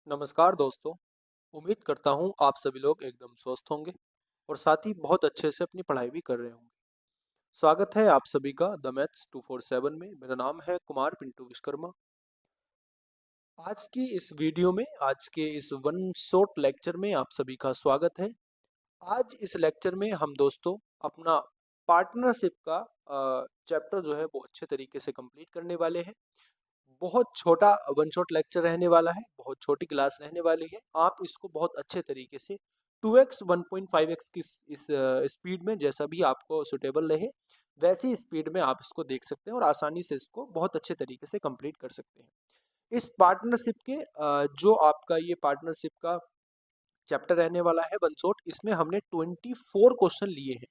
नमस्कार दोस्तों। उम्मीद करता हूँ आप सभी लोग एकदम स्वस्थ होंगे और साथ ही बहुत अच्छे से अपनी पढ़ाई भी कर रहे होंगे। स्वागत है आप सभी का द मैथ्स 247 में। मेरा नाम है कुमार पिंटू विश्वकर्मा। आज की इस वीडियो में, आज के इस वन शॉट लेक्चर में आप सभी का स्वागत है। आज इस लेक्चर में हम दोस्तों अपना पार्टनरशिप का चैप्टर जो है वो अच्छे तरीके से कंप्लीट करने वाले हैं। बहुत छोटा वन शॉट लेक्चर रहने वाला है, बहुत छोटी क्लास रहने वाली है। आप इसको बहुत अच्छे तरीके से 2x 1.5x की इस स्पीड में, जैसा भी आपको सुटेबल रहे वैसी स्पीड में आप इसको देख सकते हैं और आसानी से इसको बहुत अच्छे तरीके से कंप्लीट कर सकते हैं। इस पार्टनरशिप के जो आपका ये पार्टनरशिप का चैप्टर रहने वाला है वन शॉट, इसमें हमने 24 क्वेश्चन लिए हैं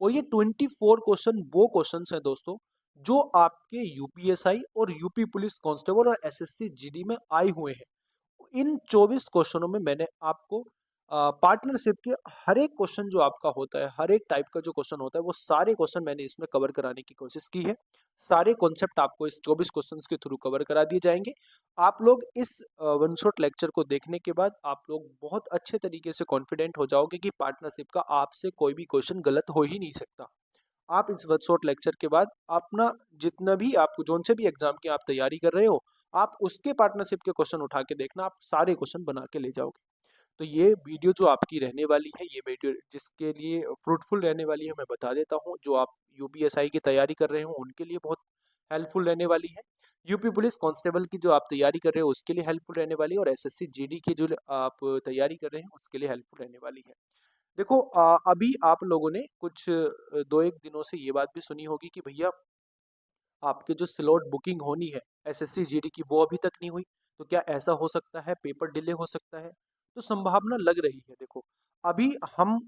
और ये 24 क्वेश्चन वो क्वेश्चन हैं दोस्तों जो आपके यूपीएसआई और यूपी पुलिस कांस्टेबल और एसएससी जीडी में आए हुए हैं। इन 24 क्वेश्चनों में मैंने आपको पार्टनरशिप के हर एक क्वेश्चन जो आपका होता है, हर एक टाइप का जो क्वेश्चन होता है, वो सारे क्वेश्चन मैंने इसमें कवर कराने की कोशिश की है। सारे कॉन्सेप्ट आपको इस 24 क्वेश्चंस के थ्रू कवर करा दिए जाएंगे। आप लोग इस वन शॉट लेक्चर को देखने के बाद आप लोग बहुत अच्छे तरीके से कॉन्फिडेंट हो जाओगे कि पार्टनरशिप का आपसे कोई भी क्वेश्चन गलत हो ही नहीं सकता। आप इस वन शॉट लेक्चर के बाद अपना जितना भी आप जोन से भी एग्जाम की आप तैयारी कर रहे हो, आप उसके पार्टनरशिप के क्वेश्चन उठा के देखना, आप सारे क्वेश्चन बना के ले जाओगे। तो ये वीडियो जो आपकी रहने वाली है, ये वीडियो जिसके लिए फ्रूटफुल रहने वाली है, मैं बता देता हूँ। जो आप यूपीएसआई की तैयारी कर रहे हो उनके लिए बहुत हेल्पफुल रहने वाली है। यूपी पुलिस कांस्टेबल की जो आप तैयारी कर रहे हो उसके लिए हेल्पफुल रहने वाली है और एसएससी जीडी की जो आप तैयारी कर रहे हैं उसके लिए हेल्पफुल रहने वाली है। देखो, अभी आप लोगों ने कुछ 2-1 दिनों से ये बात भी सुनी होगी कि भैया आपके जो स्लॉट बुकिंग होनी है एसएससी जीडी की वो अभी तक नहीं हुई। तो क्या ऐसा हो सकता है, पेपर डिले हो सकता है? तो संभावना लग रही है। देखो, अभी हम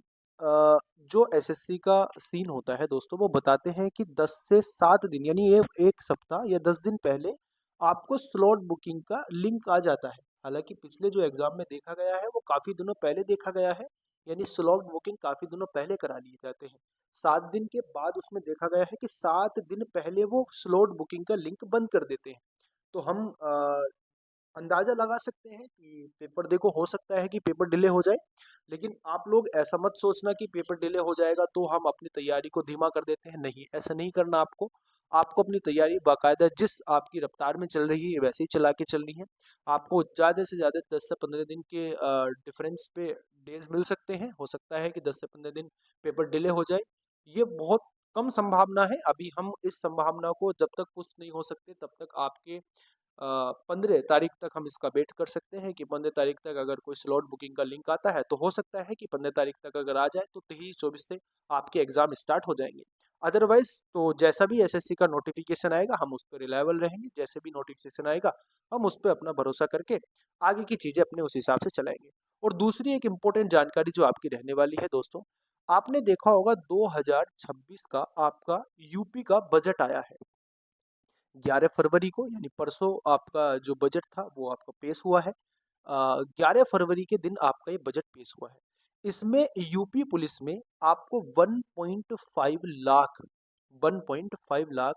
जो एसएससी का सीन होता है दोस्तों, वो बताते हैं कि 10 से 7 दिन यानी ये 1 सप्ताह या 10 दिन पहले आपको स्लॉट बुकिंग का लिंक आ जाता है। हालांकि पिछले जो एग्जाम में देखा गया है वो काफी दिनों पहले देखा गया है, यानी स्लॉट बुकिंग काफी दिनों पहले करा लिए जाते हैं। 7 दिन के बाद उसमें देखा गया है कि 7 दिन पहले वो स्लॉट बुकिंग का लिंक बंद कर देते हैं। तो हम अंदाजा लगा सकते हैं कि पेपर, देखो हो सकता है कि पेपर डिले हो जाए, लेकिन आप लोग ऐसा मत सोचना कि पेपर डिले हो जाएगा तो हम अपनी तैयारी को धीमा कर देते हैं। नहीं, ऐसा नहीं करना आपको। आपको अपनी तैयारी बाकायदा जिस आपकी रफ्तार में चल रही है वैसे ही चला के चलनी है। आपको ज़्यादा से ज़्यादा 10 से 15 दिन के डिफरेंस पे डेज मिल सकते हैं। हो सकता है कि 10 से 15 दिन पेपर डिले हो जाए। ये बहुत कम संभावना है। अभी हम इस संभावना को जब तक पुष्ट नहीं हो सकते तब तक आपके 15 तारीख तक हम इसका वेट कर सकते हैं कि 15 तारीख तक अगर कोई स्लॉट बुकिंग का लिंक आता है तो हो सकता है कि 15 तारीख तक अगर आ जाए तो 23-24 से आपके एग्जाम स्टार्ट हो जाएंगे। अदरवाइज तो जैसा भी एसएससी का नोटिफिकेशन आएगा हम उस पर रिलायबल रहेंगे। जैसे भी नोटिफिकेशन आएगा हम उस पर अपना भरोसा करके आगे की चीज़ें अपने उस हिसाब से चलाएंगे। और दूसरी एक इम्पोर्टेंट जानकारी जो आपकी रहने वाली है दोस्तों, आपने देखा होगा 2026 का आपका यूपी का बजट आया है 11 फरवरी को, यानी परसों आपका जो बजट था वो आपका पेश हुआ है। 11 फरवरी के दिन आपका ये बजट पेश हुआ है। इसमें यूपी पुलिस में आपको 1.5 लाख 1.5 लाख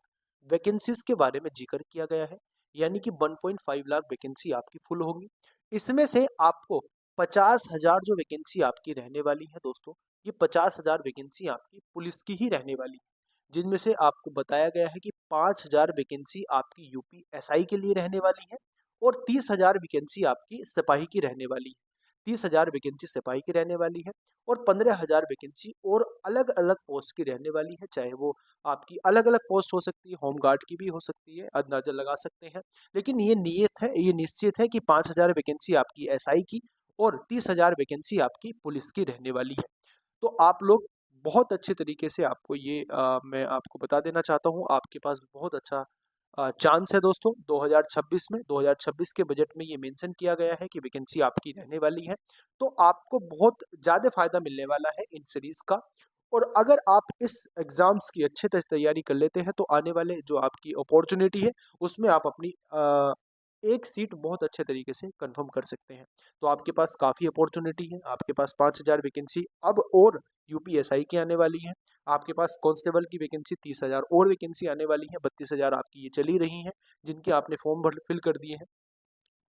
वैकेंसीज के बारे में जिक्र किया गया है, यानी कि 1.5 लाख वैकेंसी आपकी फुल होगी। इसमें से आपको 50,000 जो वैकेंसी आपकी रहने वाली है दोस्तों, ये 50,000 वैकेंसी आपकी पुलिस की ही रहने वाली है, जिनमें से आपको बताया गया है कि 5,000 वैकेंसी आपकी यूपी एसआई के लिए रहने वाली है और 30,000 वैकेंसी आपकी सिपाही की रहने वाली है। 30,000 वैकेंसी सिपाही की रहने वाली है और 15,000 वैकेंसी और अलग अलग पोस्ट की रहने वाली है। चाहे वो आपकी अलग अलग पोस्ट हो सकती है, होमगार्ड की भी हो सकती है, अंदाजा लगा सकते हैं। लेकिन ये नियत है, ये निश्चित है कि 5,000 वैकेंसी आपकी एसआई की और 30,000 वैकेंसी आपकी पुलिस की रहने वाली है। तो आप लोग बहुत अच्छे तरीके से आपको ये मैं आपको बता देना चाहता हूँ, आपके पास बहुत अच्छा चांस है दोस्तों। 2026 में 2026 के बजट में ये मेंशन किया गया है कि वैकेंसी आपकी रहने वाली है। तो आपको बहुत ज़्यादा फायदा मिलने वाला है इन सीरीज का। और अगर आप इस एग्जाम्स की अच्छे से तैयारी कर लेते हैं तो आने वाले जो आपकी अपॉर्चुनिटी है उसमें आप अपनी एक सीट बहुत अच्छे तरीके से कंफर्म कर सकते हैं। तो आपके पास काफ़ी अपॉर्चुनिटी है। आपके पास 5,000 वैकेंसी अब और यूपीएसआई की आने वाली है। आपके पास कांस्टेबल की वैकेंसी 30,000 और वैकेंसी आने वाली है। 32,000 आपकी ये चली रही हैं जिनके आपने फॉर्म भर फिल कर दिए हैं।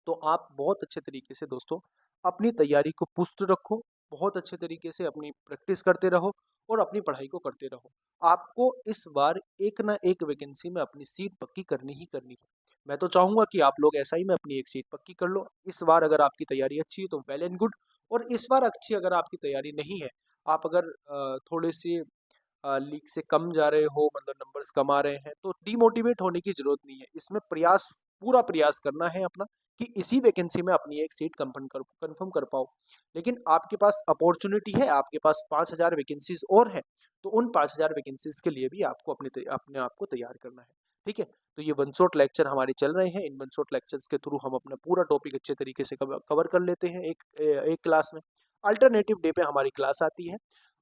तो आप बहुत अच्छे तरीके से दोस्तों अपनी तैयारी को पुष्ट रखो, बहुत अच्छे तरीके से अपनी प्रैक्टिस करते रहो और अपनी पढ़ाई को करते रहो। आपको इस बार एक ना एक वैकेंसी में अपनी सीट पक्की करनी ही करनी है। मैं तो चाहूँगा कि आप लोग एसआई में अपनी एक सीट पक्की कर लो। इस बार अगर आपकी तैयारी अच्छी है तो वेल एंड गुड, और इस बार अच्छी अगर आपकी तैयारी नहीं है, आप अगर थोड़े से लीक से कम जा रहे हो, मतलब नंबर्स कम आ रहे हैं, तो डीमोटिवेट होने की जरूरत नहीं है। इसमें प्रयास, पूरा प्रयास करना है अपना कि इसी वैकेंसी में अपनी एक सीट कंफर्म कर पाओ। लेकिन आपके पास अपॉर्चुनिटी है, आपके पास 5,000 वैकेंसीज और हैं, तो उन 5,000 वैकेंसीज के लिए भी आपको अपने आप को तैयार करना है। ठीक है, तो ये वन शॉट लेक्चर हमारे चल रहे हैं। इन वन शॉट लेक्चर्स के थ्रू हम अपना पूरा टॉपिक अच्छे तरीके से कवर कर लेते हैं एक क्लास में। अल्टरनेटिव डे पे हमारी क्लास आती है,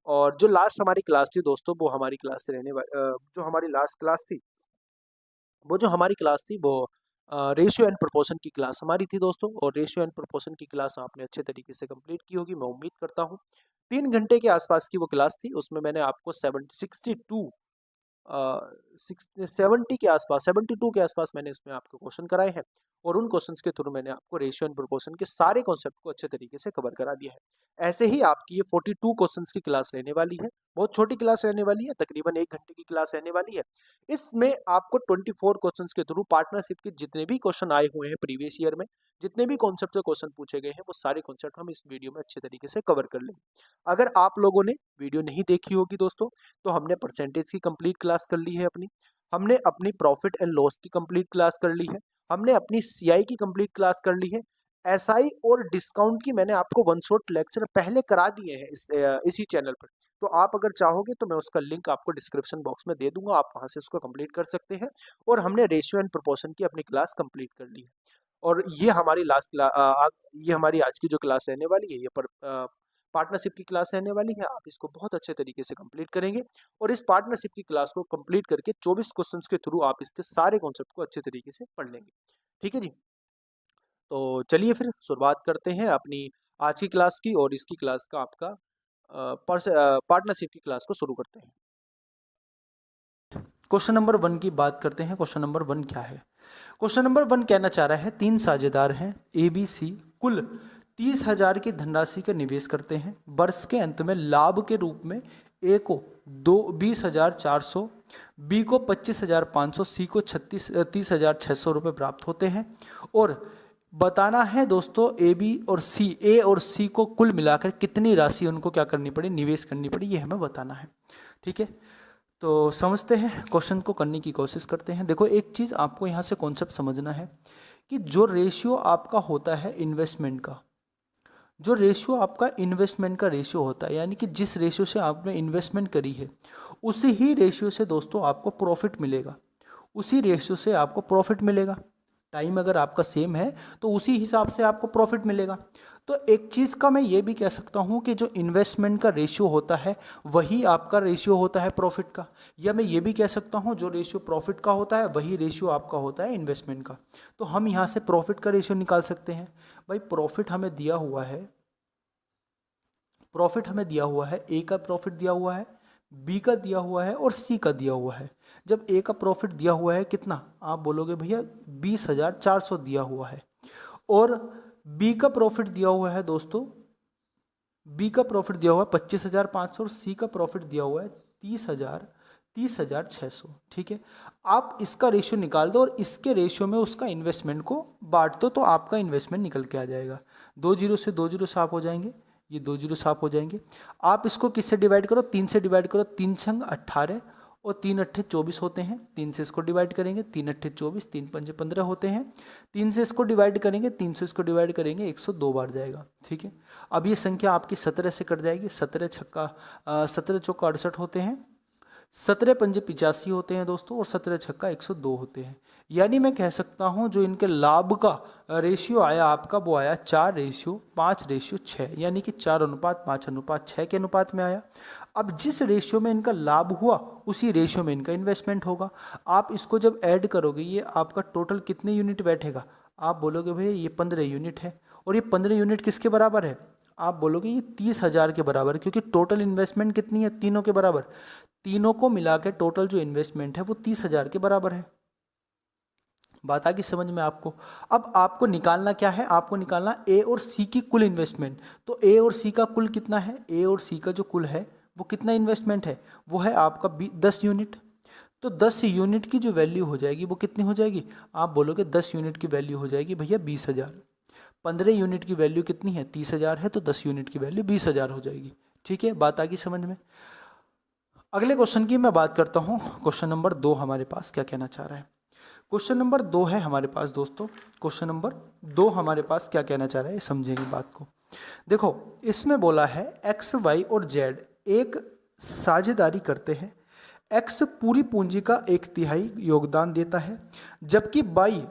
और जो लास्ट हमारी क्लास थी दोस्तों, वो हमारी क्लास से जो हमारी लास्ट क्लास थी, वो रेशियो एंड प्रोपोर्शन की क्लास हमारी थी दोस्तों। और रेशियो एंड प्रोपोर्शन की क्लास आपने अच्छे तरीके से कंप्लीट की होगी, मैं उम्मीद करता हूँ। 3 घंटे के आसपास की वो क्लास थी। उसमें मैंने आपको 70 के आसपास, 72 के आसपास मैंने इसमें आपको क्वेश्चन कराए हैं, और उन क्वेश्चंस के थ्रू मैंने आपको रेशियो एंड प्रोपोर्शन के सारे कॉन्सेप्ट को अच्छे तरीके से कवर करा दिया है। ऐसे ही आपकी ये 42 क्वेश्चंस की क्लास रहने वाली है। बहुत छोटी क्लास रहने वाली है, तकरीबन 1 घंटे की क्लास रहने वाली है। इसमें आपको 24 क्वेश्चंस के थ्रू पार्टनरशिप के जितने भी क्वेश्चन आए हुए हैं प्रीवियस ईयर में, जितने भी कॉन्सेप्ट से क्वेश्चन पूछे गए हैं, वो सारे कॉन्सेप्ट हम इस वीडियो में अच्छे तरीके से कवर कर लेंगे। अगर आप लोगों ने वीडियो नहीं देखी होगी दोस्तों, तो हमने परसेंटेज की कंप्लीट क्लास कर ली है अपनी, हमने अपनी प्रॉफिट एंड लॉस की कंप्लीट क्लास कर ली है, हमने अपनी सीआई की कंप्लीट क्लास कर ली है, एसआई और डिस्काउंट की मैंने आपको वन शॉट लेक्चर पहले करा दिए हैं इसी चैनल पर। तो आप अगर चाहोगे तो मैं उसका लिंक आपको डिस्क्रिप्शन बॉक्स में दे दूंगा, आप वहां से उसको कंप्लीट कर सकते हैं। और हमने रेशियो एंड प्रोपोर्शन की अपनी क्लास कंप्लीट कर ली है। और ये हमारी लास्ट क्लास, ये हमारी आज की जो क्लास रहने वाली है, ये पार्टनरशिप की क्लास रहने वाली है। आप इसको बहुत अच्छे तरीके से कंप्लीट करेंगे, और इस पार्टनरशिप की क्लास को कंप्लीट करके 24 क्वेश्चंस के थ्रू आप इसके सारे कॉन्सेप्ट को अच्छे तरीके से पढ़ लेंगे। ठीक है जी, तो चलिए फिर शुरुआत करते हैं अपनी आज की क्लास की, और इसकी क्लास का आपका पार्टनरशिप की क्लास को शुरू करते हैं। क्वेश्चन नंबर 1 की बात करते हैं। क्वेश्चन नंबर 1 क्या है? क्वेश्चन नंबर 1 कहना चाह रहा है, 3 साझेदार हैं ए बी सी, कुल 30,000 की धनराशि का निवेश करते हैं। वर्ष के अंत में लाभ के रूप में ए को 20,400, बी को 25,500, सी को 30,600 रुपये प्राप्त होते हैं। और बताना है दोस्तों ए और सी को कुल मिलाकर कितनी राशि उनको क्या करनी पड़ी, निवेश करनी पड़ी, ये हमें बताना है। ठीक है, तो समझते हैं, क्वेश्चन को करने की कोशिश करते हैं। देखो, एक चीज़ आपको यहाँ से कॉन्सेप्ट समझना है कि जो रेशियो आपका होता है इन्वेस्टमेंट का, जो रेशियो आपका इन्वेस्टमेंट का रेशियो होता है, यानी कि जिस रेशियो से आपने इन्वेस्टमेंट करी है, उसी ही रेशियो से दोस्तों आपको प्रॉफिट मिलेगा, उसी रेशियो से आपको प्रॉफिट मिलेगा। टाइम अगर आपका सेम है तो उसी हिसाब से आपको प्रॉफिट मिलेगा। तो एक चीज़ का मैं ये भी कह सकता हूँ कि जो इन्वेस्टमेंट का रेशियो होता है वही आपका रेशियो होता है प्रॉफिट का, या मैं ये भी कह सकता हूँ जो रेशियो प्रॉफिट का होता है वही रेशियो आपका होता है इन्वेस्टमेंट का। तो हम यहाँ से प्रॉफिट का रेशियो निकाल सकते हैं। भाई प्रॉफिट हमें दिया हुआ है, ए का प्रॉफिट दिया हुआ है, बी का दिया हुआ है और सी का दिया हुआ है। जब ए का प्रॉफिट दिया हुआ है कितना, आप बोलोगे भैया 20,400 दिया हुआ है, और बी का प्रॉफिट दिया हुआ है दोस्तों, बी का प्रॉफिट दिया हुआ है 25,500, और सी का प्रॉफिट दिया हुआ है 30,600। ठीक है, आप इसका रेशियो निकाल दो और इसके रेशियो में उसका इन्वेस्टमेंट को बांट दो, तो आपका इन्वेस्टमेंट निकल के आ जाएगा। 2 जीरो से 2 जीरो साफ हो जाएंगे, ये 2 जीरो साफ हो जाएंगे। आप इसको किससे डिवाइड करो, 3 से डिवाइड करो। 3 छंग 18 और 3 अट्ठे 24 होते हैं। 3 से इसको डिवाइड करेंगे, 3 अट्ठे 24, 3 पंजे 15 होते हैं। 3 से इसको डिवाइड करेंगे, 3 से इसको डिवाइड करेंगे, 102 बार जाएगा। ठीक है, अब ये संख्या आपकी 17 से कट जाएगी। 17 चौका 68 होते हैं, 17 पंजे 85 होते हैं दोस्तों, और 17 छक्का 102 होते हैं। यानी मैं कह सकता हूं जो इनके लाभ का रेशियो आया आपका, वो आया 4:5:6, यानी कि 4:5:6 के अनुपात में आया। अब जिस रेशियो में इनका लाभ हुआ उसी रेशियो में इनका इन्वेस्टमेंट होगा। आप इसको जब ऐड करोगे, ये आपका टोटल कितने यूनिट बैठेगा, आप बोलोगे भैया ये 15 यूनिट है, और ये 15 यूनिट किसके बराबर है, आप बोलोगे ये 30,000 के बराबर है, क्योंकि टोटल इन्वेस्टमेंट कितनी है, तीनों के बराबर। तीनों को मिला के टोटल जो इन्वेस्टमेंट है वो 30,000 के बराबर है। बात आ गई समझ में आपको। अब आपको निकालना क्या है, आपको निकालना ए और सी की कुल इन्वेस्टमेंट। तो ए और सी का कुल कितना है, ए और सी का जो कुल है वो कितना इन्वेस्टमेंट है, वो है आपका 10 यूनिट। तो 10 यूनिट की जो वैल्यू हो जाएगी वो कितनी हो जाएगी, आप बोलोगे 10 यूनिट की वैल्यू हो जाएगी भैया 20,000। 15 यूनिट की वैल्यू कितनी है, 30,000 है, तो 10 यूनिट की वैल्यू 20,000 हो जाएगी। ठीक है, बात आ गई समझ में। अगले क्वेश्चन की मैं बात करता हूँ। क्वेश्चन नंबर 2 हमारे पास क्या कहना चाह रहा है। क्वेश्चन नंबर 2 है हमारे पास दोस्तों, क्वेश्चन नंबर 2 हमारे पास क्या कहना चाह रहा है, समझेंगे बात को। देखो, इसमें बोला है एक्स वाई और जेड एक साझेदारी करते हैं। एक्स पूरी पूंजी का 1/3 योगदान देता है, जबकि बाई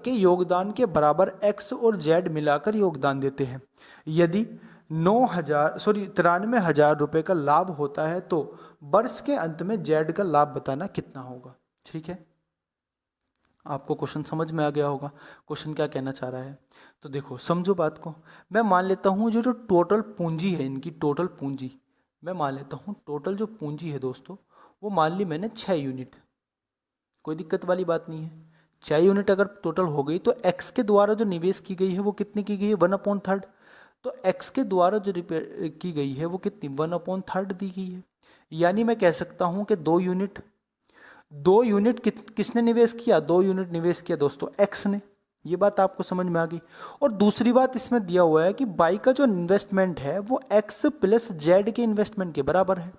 के योगदान के बराबर एक्स और जेड मिलाकर योगदान देते हैं। यदि 93,000 रुपये का लाभ होता है तो वर्ष के अंत में जेड का लाभ बताना कितना होगा। ठीक है, आपको क्वेश्चन समझ में आ गया होगा, क्वेश्चन क्या कहना चाह रहा है। तो देखो समझो बात को। मैं मान लेता हूँ जो जो टोटल पूंजी है, इनकी टोटल पूंजी मैं मान लेता हूँ, टोटल जो पूंजी है दोस्तों वो मान ली मैंने 6 यूनिट। कोई दिक्कत वाली बात नहीं है। 6 यूनिट अगर टोटल हो गई तो एक्स के द्वारा जो निवेश की गई है वो कितनी की गई है, 1/3। तो एक्स के द्वारा जो रिपेयर की गई है वो कितनी, 1/3 दी गई है। यानी मैं कह सकता हूँ कि 2 यूनिट किसने निवेश किया, 2 यूनिट निवेश किया दोस्तों एक्स ने। ये बात आपको समझ में आ गई। और दूसरी बात इसमें दिया हुआ है कि बाई का जो इन्वेस्टमेंट है वो एक्स प्लस जेड के इन्वेस्टमेंट के बराबर है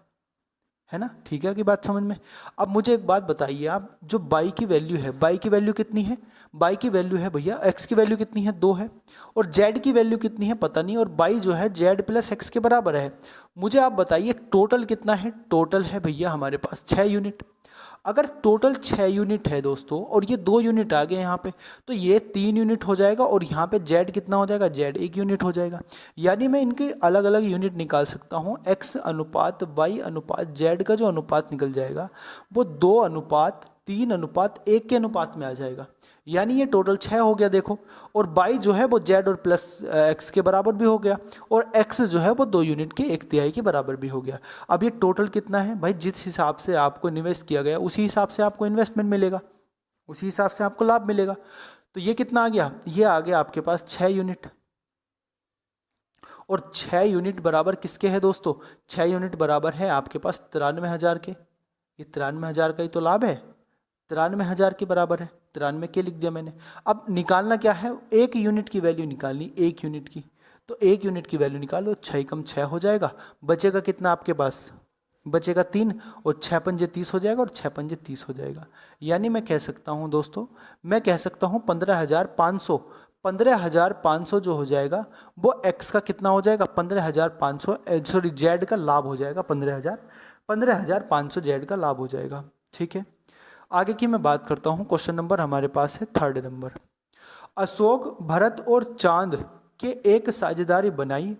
ना। ठीक है कि बात समझ में। अब मुझे एक बात बताइए आप, जो बाई की वैल्यू है, बाई की वैल्यू कितनी है, बाई की वैल्यू है भैया, एक्स की वैल्यू कितनी है, 2 है, और जेड की वैल्यू कितनी है पता नहीं, और बाई जो है जेड प्लस एक्स के बराबर है। मुझे आप बताइए टोटल कितना है, टोटल है भैया हमारे पास 6 यूनिट। अगर टोटल 6 यूनिट है दोस्तों और ये 2 यूनिट आ गए यहाँ पे, तो ये 3 यूनिट हो जाएगा, और यहाँ पे जेड कितना हो जाएगा, जेड 1 यूनिट हो जाएगा। यानी मैं इनके अलग अलग यूनिट निकाल सकता हूँ। एक्स अनुपात वाई अनुपात जेड का जो अनुपात निकल जाएगा वो 2:3:1 के अनुपात में आ जाएगा। यानी ये टोटल 6 हो गया देखो, और बाई जो है वो जेड और प्लस एक्स के बराबर भी हो गया, और एक्स जो है वो 2 यूनिट के 1/3 के बराबर भी हो गया। अब ये टोटल कितना है भाई, जिस हिसाब से आपको निवेश किया गया उसी हिसाब से आपको इन्वेस्टमेंट मिलेगा, उसी हिसाब से आपको लाभ मिलेगा। तो ये कितना आ गया, ये आ गया आपके पास 6 यूनिट। और 6 यूनिट बराबर किसके है दोस्तों, 6 यूनिट बराबर है आपके पास 93,000 के। ये 93,000 का ही तो लाभ है, 93,000 के बराबर है। 93 के लिख दिया मैंने। अब निकालना क्या है, 1 यूनिट की वैल्यू निकालनी, 1 यूनिट की। तो 1 यूनिट की वैल्यू निकालो, 6 कम 6 हो जाएगा, बचेगा कितना आपके पास, बचेगा 3, और 6×5 30 हो जाएगा, और 6×5 30 हो जाएगा। यानी मैं कह सकता हूँ दोस्तों, मैं कह सकता हूँ 15,500, 15,500 जो हो जाएगा वो एक्स का कितना हो जाएगा, 15,500, सॉरी जेड का लाभ हो जाएगा, 15,500 जेड का लाभ हो जाएगा। ठीक है, आगे की मैं बात करता हूँ। क्वेश्चन नंबर हमारे पास है 3rd नंबर। अशोक, भरत और चांद के एक साझेदारी बनाई।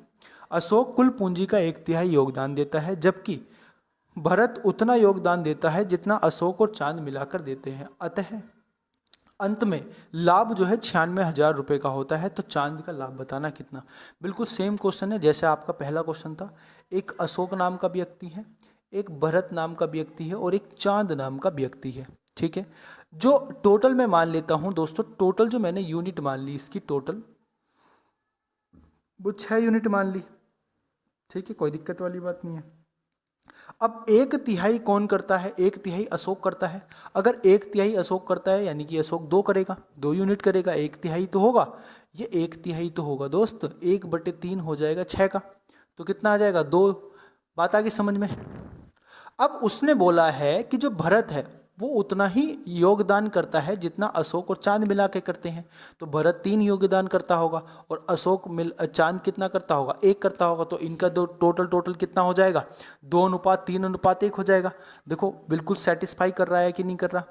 अशोक कुल पूंजी का 1/3 योगदान देता है, जबकि भरत उतना योगदान देता है जितना अशोक और चांद मिलाकर देते हैं। अतः अंत में लाभ जो है 96,000 रुपये का होता है। तो चांद का लाभ बताना कितना। बिल्कुल सेम क्वेश्चन है जैसे आपका पहला क्वेश्चन था। एक अशोक नाम का व्यक्ति है, एक भरत नाम का व्यक्ति है, और एक चांद नाम का व्यक्ति है। ठीक है, जो टोटल मैं मान लेता हूं दोस्तों, टोटल जो मैंने यूनिट मान ली इसकी, टोटल वो 6 यूनिट मान ली। ठीक है, कोई दिक्कत वाली बात नहीं है। अब 1/3 कौन करता है, 1/3 अशोक करता है। अगर 1/3 अशोक करता है यानी कि अशोक 2 करेगा, 2 यूनिट करेगा, 1/3 तो होगा, ये 1/3 तो होगा दोस्त, 1/3 हो जाएगा 6 का, तो कितना आ जाएगा 2। बात आ गई समझ में। अब उसने बोला है कि जो भरत है वो उतना ही योगदान करता है जितना अशोक और चांद मिला के करते हैं। तो भरत 3 योगदान करता होगा, और अशोक चांद कितना करता होगा, 1 करता होगा। तो इनका दो टोटल कितना हो जाएगा, 2:3:1 हो जाएगा। देखो बिल्कुल सेटिस्फाई कर रहा है कि नहीं कर रहा,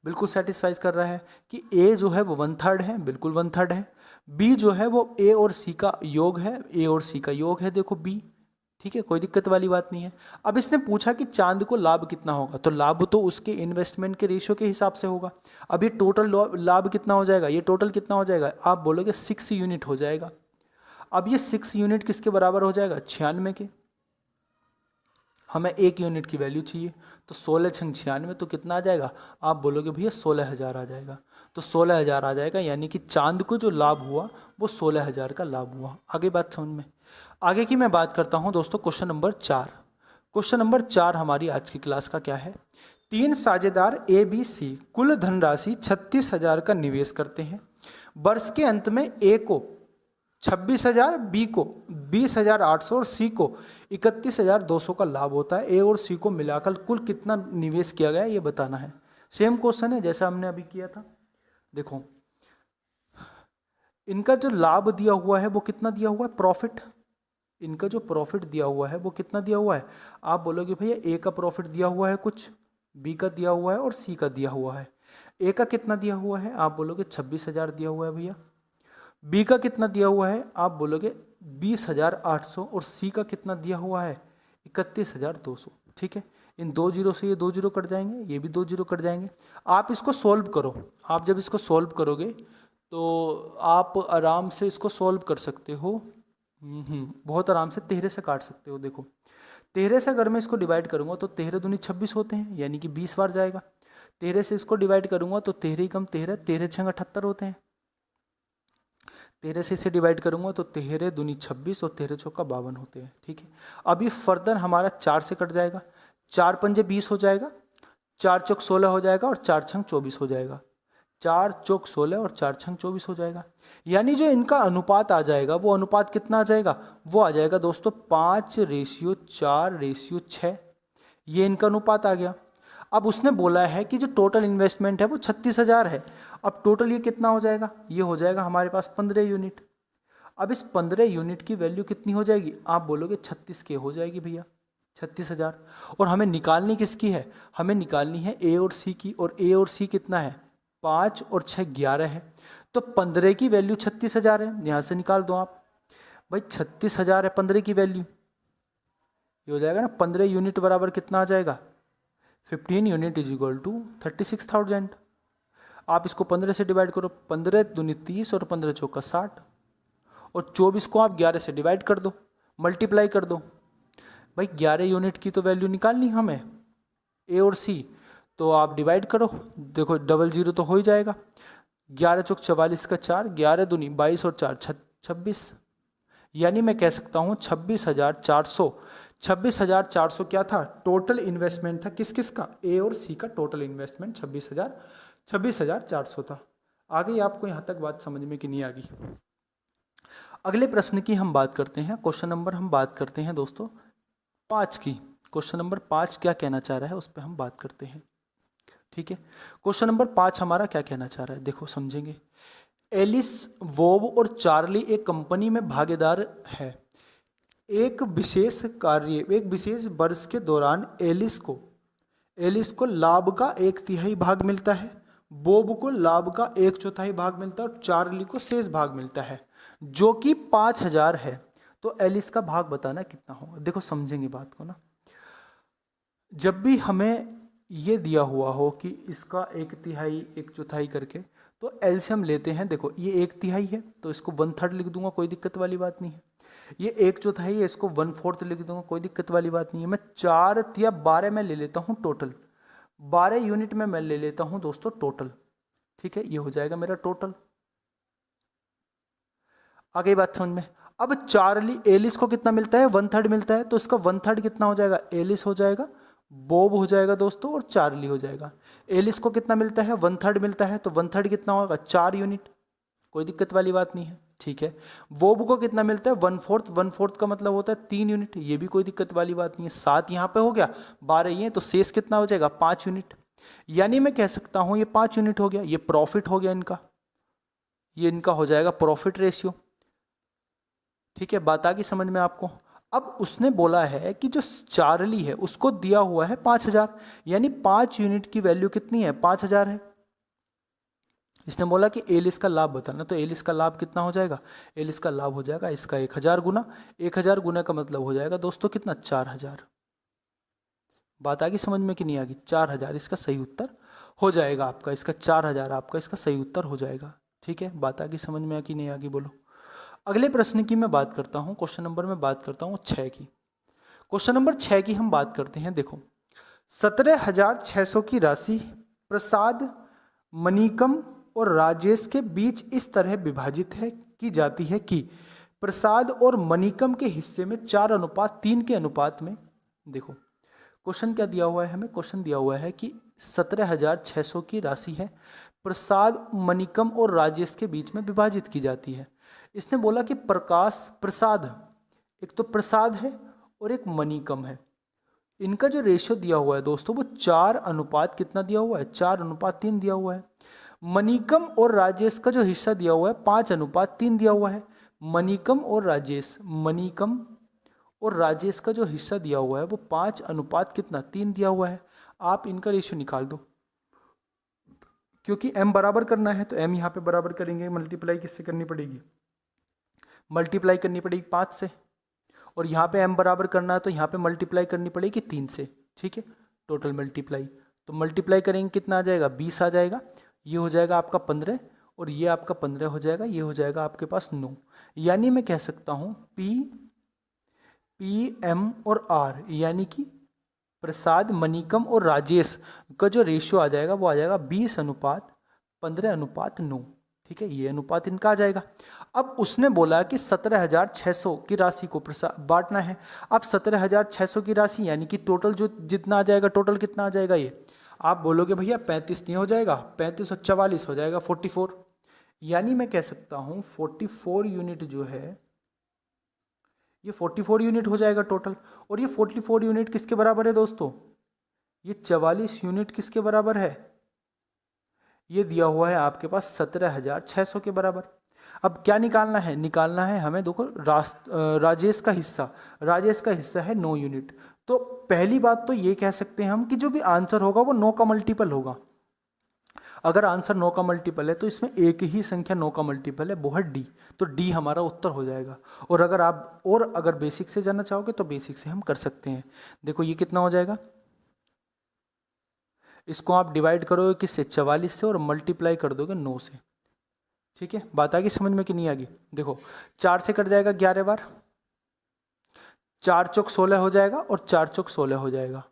बिल्कुल सेटिस्फाई कर रहा है कि ए जो है वो 1/3 है, बिल्कुल 1/3 है। बी जो है वो ए और सी का योग है, ए और सी का योग है, देखो बी। ठीक है, कोई दिक्कत वाली बात नहीं है। अब इसने पूछा कि चांद को लाभ कितना होगा, तो लाभ तो उसके इन्वेस्टमेंट के रेशियो के हिसाब से होगा। अब ये टोटल लाभ कितना हो जाएगा, ये टोटल कितना हो जाएगा, आप बोलोगे 6 यूनिट हो जाएगा। अब ये 6 यूनिट किसके बराबर हो जाएगा, 96 के। हमें 1 यूनिट की वैल्यू चाहिए, तो 16 छंग 96 तो कितना आ जाएगा? आप बोलोगे भैया 16,000 आ जाएगा। तो 16,000 आ जाएगा, यानी कि चांद को जो लाभ हुआ वो 16,000 का लाभ हुआ। आगे बात समझ में? आगे की मैं बात करता हूँ दोस्तों, क्वेश्चन नंबर 4। क्वेश्चन नंबर 4 हमारी आज की क्लास का क्या है? 3 साझेदार ए बी सी कुल धनराशि 36,000 का निवेश करते हैं। वर्ष के अंत में ए को 26,000, बी को 20,800 और सी को 31,200 का लाभ होता है। ए और सी को मिलाकर कुल कितना निवेश किया गया ये बताना है। सेम क्वेश्चन है जैसा हमने अभी किया था। देखो, इनका जो लाभ दिया हुआ है वो कितना दिया हुआ है? प्रॉफिट। इनका जो प्रॉफिट दिया हुआ है वो कितना दिया हुआ है? आप बोलोगे भैया ए का प्रॉफिट दिया हुआ है कुछ, बी का दिया हुआ है और सी का दिया हुआ है। ए का कितना दिया हुआ है? आप बोलोगे 26,000 दिया हुआ है भैया। बी का कितना दिया हुआ है? आप बोलोगे 20,800 और सी का कितना दिया हुआ है? 31,200। ठीक है, इन 2 जीरो से ये 2 जीरो कट जाएंगे, ये भी 2 जीरो कट जाएंगे। आप इसको सोल्व करो। आप जब इसको सोल्व करोगे तो आप आराम से इसको सोल्व कर सकते हो। बहुत आराम से 13 से काट सकते हो। देखो, 13 से अगर मैं इसको डिवाइड करूंगा तो 13 दूनी 26 होते हैं, यानी कि 20 बार जाएगा। 13 से इसको डिवाइड करूंगा तो 13 ही कम 13, 13 छंग 78 होते हैं। 13 से इसे डिवाइड करूंगा तो 13 दूनी 26 और 13 चौका 52 होते हैं। ठीक है, अभी फर्दर हमारा 4 से कट जाएगा, 4 पंजे 20 हो जाएगा, 4 चौक 16 हो जाएगा और 4 छंग 24 हो जाएगा। 4 चौक 16 और 4 छंग 24 हो जाएगा। यानी जो इनका अनुपात आ जाएगा वो अनुपात कितना आ जाएगा? वो आ जाएगा दोस्तों 5:4:6। ये इनका अनुपात आ गया। अब उसने बोला है कि जो टोटल इन्वेस्टमेंट है वो 36,000 है। अब टोटल ये कितना हो जाएगा? ये हो जाएगा हमारे पास 15 यूनिट। अब इस 15 यूनिट की वैल्यू कितनी हो जाएगी? आप बोलोगे 36 के हो जाएगी भैया, 36,000। और हमें निकालनी किसकी है? हमें निकालनी है ए और सी की। और ए और सी कितना है? 5 और 6 11 है। तो 15 की वैल्यू 36,000 है। यहाँ से निकाल दो आप भाई, 36,000 है 15 की वैल्यू। ये हो जाएगा ना, 15 यूनिट बराबर कितना आ जाएगा? 15 यूनिट इज इक्वल टू 36,000। आप इसको 15 से डिवाइड करो, 15 दूनी 30 और 15 चौका 60 और 24 को आप 11 से डिवाइड कर दो, मल्टीप्लाई कर दो। भाई 11 यूनिट की तो वैल्यू निकालनी हमें, ए और सी। तो आप डिवाइड करो, देखो डबल जीरो तो हो ही जाएगा। 11 चौक 44 का 4, 11 दूनी 22 और 4 26। यानी मैं कह सकता हूँ 26,400। 26,400 क्या था? टोटल इन्वेस्टमेंट था। किस किस का? ए और सी का टोटल इन्वेस्टमेंट 26,400 था। आ गई आपको यहाँ तक बात समझ में कि नहीं आ गई? अगले प्रश्न की हम बात करते हैं। क्वेश्चन नंबर हम बात करते हैं दोस्तों 5 की। क्वेश्चन नंबर 5 क्या कहना चाह रहा है उस पर हम बात करते हैं। ठीक है, क्वेश्चन नंबर 5 हमारा क्या कहना चाह रहा है, देखो समझेंगे। एलिस, वोब और चार्ली एक कंपनी में भागीदार है। एक विशेष वर्ष के दौरान एलिस को लाभ का 1/3 भाग मिलता है, बोब को लाभ का 1/4 भाग मिलता है और चार्ली को शेष भाग मिलता है, जो कि 5,000 है। तो एलिस का भाग बताना कितना होगा। देखो समझेंगे बात को ना, जब भी हमें ये दिया हुआ हो कि इसका 1/3 1/4 करके, तो एलसीएम लेते हैं। देखो ये 1/3 है तो इसको 1/3 लिख दूंगा, कोई दिक्कत वाली बात नहीं है। ये 1/4 है, इसको 1/4 लिख दूंगा, कोई दिक्कत वाली बात नहीं है। मैं 4 या 12 में ले लेता हूँ टोटल, 12 यूनिट में मैं ले लेता हूँ दोस्तों टोटल। ठीक है, ये हो जाएगा मेरा टोटल। आगे बात समझ में। अब चार्ली, एलिस को कितना मिलता है? 1/3 मिलता है, तो इसका 1/3 कितना हो जाएगा? एलिस हो जाएगा, बॉब हो जाएगा दोस्तों और चार्ली हो जाएगा। एलिस को कितना मिलता है? 1/3 मिलता है, तो 1/3 कितना होगा? 4 यूनिट, कोई दिक्कत वाली बात नहीं है। ठीक है, वोब को कितना मिलता है? 1/4, 1/4 का मतलब होता है 3 यूनिट, ये भी कोई दिक्कत वाली बात नहीं है। 7 यहाँ पे हो गया, 12 ये, तो शेष कितना हो जाएगा? 5 यूनिट। यानी मैं कह सकता हूँ ये 5 यूनिट हो गया, ये प्रॉफिट हो गया इनका, ये इनका हो जाएगा प्रॉफिट रेशियो। ठीक है, बात आ गई समझ में आपको। अब उसने बोला है कि जो चार्ली है उसको दिया हुआ है 5,000, यानी 5 यूनिट की वैल्यू कितनी है? 5,000 है। इसने बोला कि एलिस का लाभ बताना, तो एलिस का लाभ कितना हो जाएगा? एलिस का लाभ हो जाएगा इसका 1,000 गुना। 1,000 गुना का मतलब हो जाएगा दोस्तों कितना? 4,000। बात आ गई समझ में कि नहीं आ गई? 4,000 इसका सही उत्तर हो जाएगा आपका, इसका 4,000 आपका इसका सही उत्तर हो जाएगा। ठीक है, बात आ गई समझ में आ कि नहीं आ गई बोलो। अगले प्रश्न की मैं बात करता हूँ, क्वेश्चन नंबर में बात करता हूँ 6 की। क्वेश्चन नंबर 6 की हम बात करते हैं। देखो 17,600 की राशि प्रसाद, मनिकम और राजेश के बीच इस तरह विभाजित है की जाती है कि प्रसाद और मनिकम के हिस्से में 4:3 के अनुपात में, देखो क्वेश्चन क्या दिया हुआ है हमें, क्वेश्चन दिया हुआ है कि 17,600 की राशि है, प्रसाद, मनिकम और राजेश के बीच में विभाजित की जाती है। इसने बोला कि प्रकाश, प्रसाद, एक तो प्रसाद है और एक मनिकम है, इनका जो रेशियो दिया हुआ है दोस्तों वो 4 अनुपात कितना दिया हुआ है, 4:3 दिया हुआ है। मनिकम और राजेश का जो हिस्सा दिया हुआ है 5:3 दिया हुआ है। मनिकम और राजेश, मनिकम और राजेश का जो हिस्सा दिया हुआ है वो 5:3 दिया हुआ है। आप इनका रेशियो निकाल दो, क्योंकि m बराबर करना है तो m यहाँ पे बराबर करेंगे, मल्टीप्लाई किससे करनी पड़ेगी, मल्टीप्लाई करनी पड़ेगी 5 से, और यहाँ पे m बराबर करना है तो यहाँ पे मल्टीप्लाई करनी पड़ेगी 3 से, ठीक है, टोटल मल्टीप्लाई, तो मल्टीप्लाई करेंगे कितना आ जाएगा, 20 आ जाएगा, ये हो जाएगा आपका 15 और ये आपका 15 हो जाएगा, ये हो जाएगा आपके पास 9। यानी मैं कह सकता हूँ पी एम और आर यानी कि प्रसाद, मनिकम और राजेश का जो रेशियो आ जाएगा वो आ जाएगा 20:15:9, ठीक है, ये अनुपात इनका आ जाएगा। अब उसने बोला कि 17,600 की राशि को बांटना है। अब 17,600 की राशि यानी कि टोटल जो जितना आ जाएगा, टोटल कितना आ जाएगा, ये आप बोलोगे भैया 35 नहीं हो जाएगा, 35 और 44 हो जाएगा 44, यानी मैं कह सकता हूँ 44 यूनिट जो है ये 44 यूनिट हो जाएगा टोटल। और ये 44 यूनिट किसके बराबर है दोस्तों, ये 44 यूनिट किसके बराबर है, ये दिया हुआ है आपके पास 17,600 के बराबर। अब क्या निकालना है, निकालना है हमें, देखो राजेश का हिस्सा, राजेश का हिस्सा है 9 यूनिट। तो पहली बात तो ये कह सकते हैं हम कि जो भी आंसर होगा वो 9 का मल्टीपल होगा। अगर आंसर 9 का मल्टीपल है तो इसमें एक ही संख्या 9 का मल्टीपल है, वो है डी, तो डी हमारा उत्तर हो जाएगा। और अगर बेसिक से जानना चाहोगे तो बेसिक से हम कर सकते हैं। देखो ये कितना हो जाएगा, इसको आप डिवाइड करोगे किससे, 44 से, और मल्टीप्लाई कर दोगे 9 से, ठीक है, बात आ गई समझ में कि नहीं आ गई। देखो 4 से कट जाएगा 11 बार, 4 चौक 16 हो जाएगा और 4 चौक 16 हो जाएगा,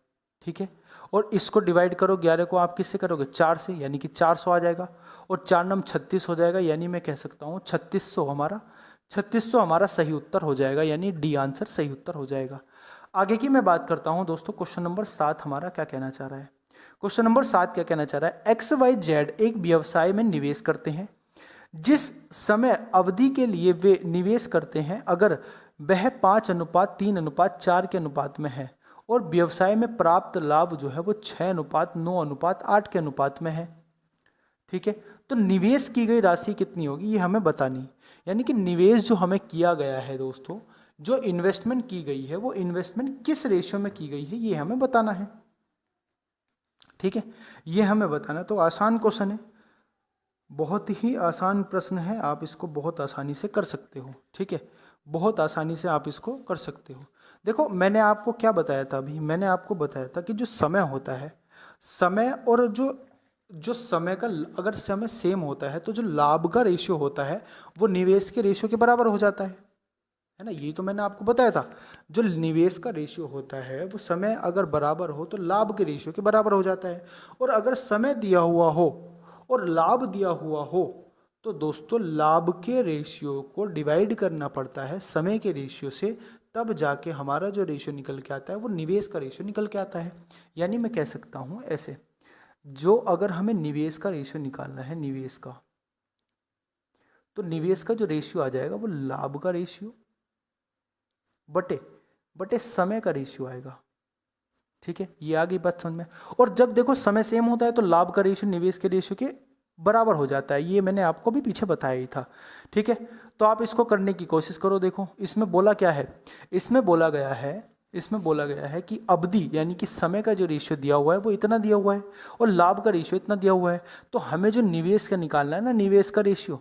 ठीक है, और इसको डिवाइड करो 11 को आप किससे करोगे, 4 से, यानी कि 400 आ जाएगा, और 4 नम 36 हो जाएगा, यानी मैं कह सकता हूँ 3600 हमारा सही उत्तर हो जाएगा, यानी डी आंसर सही उत्तर हो जाएगा। आगे की मैं बात करता हूँ दोस्तों, क्वेश्चन नंबर 7 हमारा क्या कहना चाह रहा है। क्वेश्चन नंबर 7 क्या कहना चाह रहा है, XYZ एक व्यवसाय में निवेश करते हैं, जिस समय अवधि के लिए वे निवेश करते हैं अगर वह 5:3:4 के अनुपात में है, और व्यवसाय में प्राप्त लाभ जो है वो 6:9:8 के अनुपात में है, ठीक है, तो निवेश की गई राशि कितनी होगी ये हमें बतानी। यानी कि निवेश जो हमें किया गया है दोस्तों, जो इन्वेस्टमेंट की गई है वो इन्वेस्टमेंट किस रेशियो में की गई है ये हमें बताना है, ठीक है, ये हमें बताना। तो आसान क्वेश्चन है, बहुत ही आसान प्रश्न है, आप इसको बहुत आसानी से कर सकते हो, ठीक है, बहुत आसानी से आप इसको कर सकते हो। देखो मैंने आपको क्या बताया था अभी, मैंने आपको बताया था कि जो समय होता है, समय और जो समय का, अगर समय सेम होता है तो जो लाभ का रेशियो होता है वो निवेश के रेशियो के बराबर हो जाता है ना, ये तो मैंने आपको बताया था। जो निवेश का रेशियो होता है वो समय अगर बराबर हो तो लाभ के रेशियो के बराबर हो जाता है, और अगर समय दिया हुआ हो और लाभ दिया हुआ हो तो दोस्तों लाभ के रेशियो को डिवाइड करना पड़ता है समय के रेशियो से, तब जाके हमारा जो रेशियो निकल के आता है वो निवेश का रेशियो निकल के आता है। यानी मैं कह सकता हूँ ऐसे, जो अगर हमें निवेश का रेशियो निकालना है, निवेश का, तो निवेश का जो रेशियो आ जाएगा वो लाभ का रेशियो बटे समय का रेशियो आएगा, ठीक है, ये आ गई बात समझ में। और जब देखो समय सेम होता है तो लाभ का रेशियो निवेश के रेशियो के बराबर हो जाता है, ये मैंने आपको भी पीछे बताया ही था, ठीक है। तो आप इसको करने की कोशिश करो। देखो इसमें बोला क्या है, इसमें बोला गया है कि अवधि यानी कि समय का जो रेशियो दिया हुआ है वो इतना दिया हुआ है और लाभ का रेशियो इतना दिया हुआ है, तो हमें जो निवेश का निकालना है ना, निवेश का रेशियो,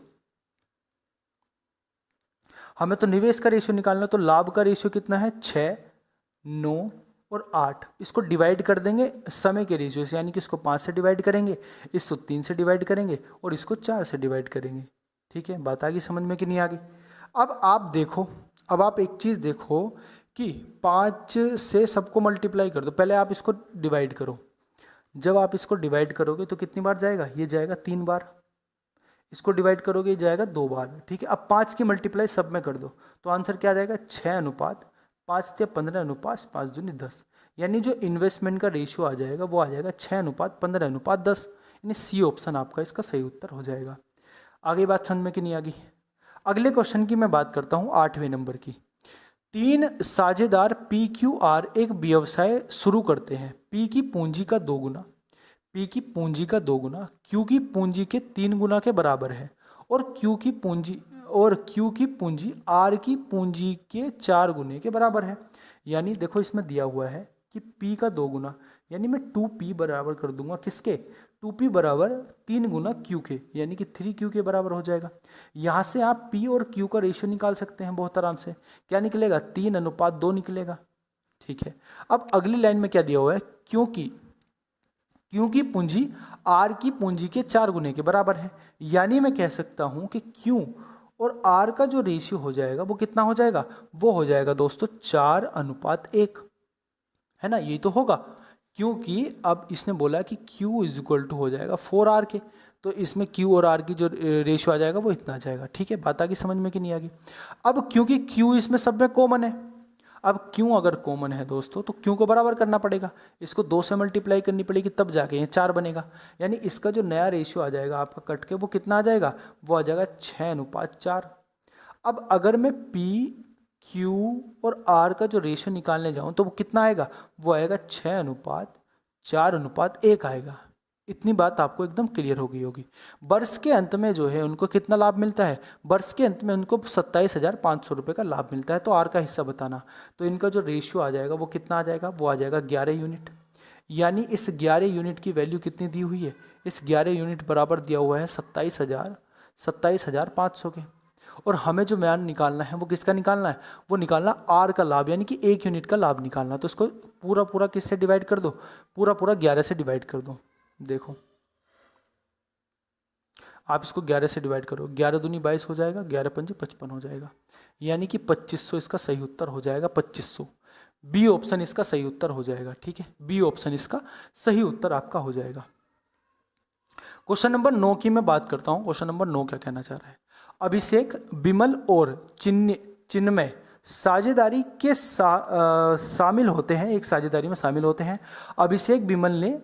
हमें तो निवेश का रेशियो निकालना है, तो लाभ का रेशियो कितना है, 6, 9 और 8, इसको डिवाइड कर देंगे समय के रेशियो से, यानी कि इसको 5 से डिवाइड करेंगे, इसको 3 से डिवाइड करेंगे और इसको 4 से डिवाइड करेंगे, ठीक है, बात आ गई समझ में कि नहीं आ गई। अब आप देखो, अब आप एक चीज़ देखो कि 5 से सबको मल्टीप्लाई कर दो। पहले आप इसको डिवाइड करो। जब आप इसको डिवाइड करोगे तो कितनी बार जाएगा, ये जाएगा 3 बार। इसको डिवाइड करोगे ये जाएगा 2 बार। ठीक है, अब 5 की मल्टीप्लाई सब में कर दो तो आंसर क्या आ जाएगा, 6:5 यानी जो इन्वेस्टमेंट का रेशियो आ जाएगा वो आ जाएगा 6:15:10। यानी सी ऑप्शन आपका इसका सही उत्तर हो जाएगा। आगे बात समझ में कि नहीं आ गई। अगले क्वेश्चन की मैं बात करता हूँ 8वें नंबर की। 3 साझेदार पी क्यू आर एक व्यवसाय शुरू करते हैं। पी की पूंजी का 2 गुना, पी की पूंजी का 2 गुना क्यू की पूंजी के 3 गुना के बराबर है, और क्यू की पूंजी आर की पूंजी के 4 गुने के बराबर है। यानी देखो इसमें दिया हुआ है कि पी का 2 गुना, यानी मैं 2p बराबर कर दूंगा किसके, 2p बराबर 3 गुना क्यू के, यानी कि 3q के बराबर हो जाएगा। यहाँ से आप p और q का रेशियो निकाल सकते हैं बहुत आराम से। क्या निकलेगा, 3:2 निकलेगा। ठीक है, अब अगली लाइन में क्या दिया हुआ है, क्योंकि पूंजी आर की पूंजी के 4 गुने के बराबर है। यानी मैं कह सकता हूं कि क्यू और आर का जो रेशियो हो जाएगा वो कितना हो जाएगा, वो हो जाएगा दोस्तों 4:1, है ना, यही तो होगा। क्योंकि अब इसने बोला कि Q इज इक्वल टू हो जाएगा 4R के, तो इसमें Q और R की जो रेशियो आ जाएगा वो इतना आ जाएगा। ठीक है, बात आगे समझ में कि नहीं आ गई। अब क्योंकि Q इसमें सब में कॉमन है, अब Q अगर कॉमन है दोस्तों तो Q को बराबर करना पड़ेगा, इसको 2 से मल्टीप्लाई करनी पड़ेगी तब जाके ये 4 बनेगा। यानी इसका जो नया रेशियो आ जाएगा आपका कट के वो कितना आ जाएगा, वो आ जाएगा 6:4। अब अगर मैं P Q और R का जो रेशियो निकालने जाऊं तो वो कितना आएगा, वो आएगा 6:4:1 आएगा। इतनी बात आपको एकदम क्लियर हो गई होगी। वर्ष के अंत में जो है उनको कितना लाभ मिलता है, वर्ष के अंत में उनको 27,500 रुपये का लाभ मिलता है। तो आर का हिस्सा बताना, तो इनका जो रेशियो आ जाएगा वो कितना आ जाएगा, वो आ जाएगा 11 यूनिट। यानी इस 11 यूनिट की वैल्यू कितनी दी हुई है, इस 11 यूनिट बराबर दिया हुआ है 27,500 के। और हमें जो मान निकालना है वो किसका निकालना है, वो निकालना आर का लाभ, यानी कि 1 यूनिट का लाभ निकालना। तो इसको पूरा पूरा किससे डिवाइड कर दो, पूरा पूरा 11 से डिवाइड कर दो। देखो आप इसको 11 से डिवाइड करो, 11 दूनी 22 हो जाएगा, 11 पंजे 55 हो जाएगा। यानी कि 2500 इसका सही उत्तर हो जाएगा, 2500। बी ऑप्शन इसका सही उत्तर हो जाएगा। ठीक है, बी ऑप्शन इसका सही उत्तर आपका हो जाएगा। क्वेश्चन नंबर 9 की मैं बात करता हूं। क्वेश्चन नंबर 9 क्या कहना चाह रहा है, अभिषेक, विमल और चिन्मय साझेदारी के शामिल होते हैं, एक साझेदारी में शामिल होते हैं। अभिषेक विमल ने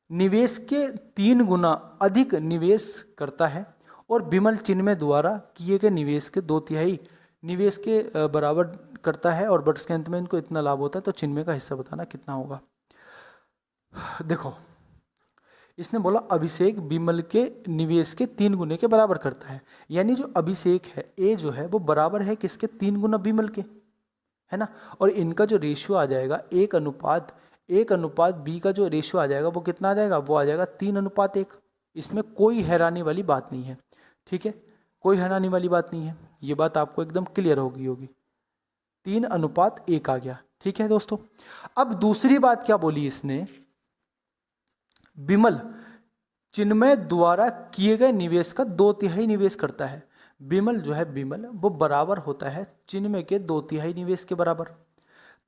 निवेश के 3 गुना अधिक निवेश करता है और विमल चिन्मय द्वारा किए गए निवेश के 2/3 निवेश के बराबर करता है, और वर्ष के अंत में इनको इतना लाभ होता है। तो चिन्मय का हिस्सा बताना कितना होगा। देखो इसने बोला अभिषेक विमल के निवेश के 3 गुने के बराबर करता है, यानी जो अभिषेक है ए जो है वो बराबर है किसके, 3 गुना विमल के, है ना। और इनका जो रेशियो आ जाएगा 1:1 बी का जो रेशियो आ जाएगा वो कितना आ जाएगा, वो आ जाएगा 3:1। इसमें कोई हैरानी वाली बात नहीं है। ठीक है, कोई हैरानी वाली बात नहीं है, ये बात आपको एकदम क्लियर होगी 3:1 आ गया। ठीक है दोस्तों, अब दूसरी बात क्या बोली इसने, विमल चिन्मय द्वारा किए गए निवेश का 2/3 निवेश करता है। विमल जो है विमल वो बराबर होता है चिन्मय के 2/3 निवेश के बराबर।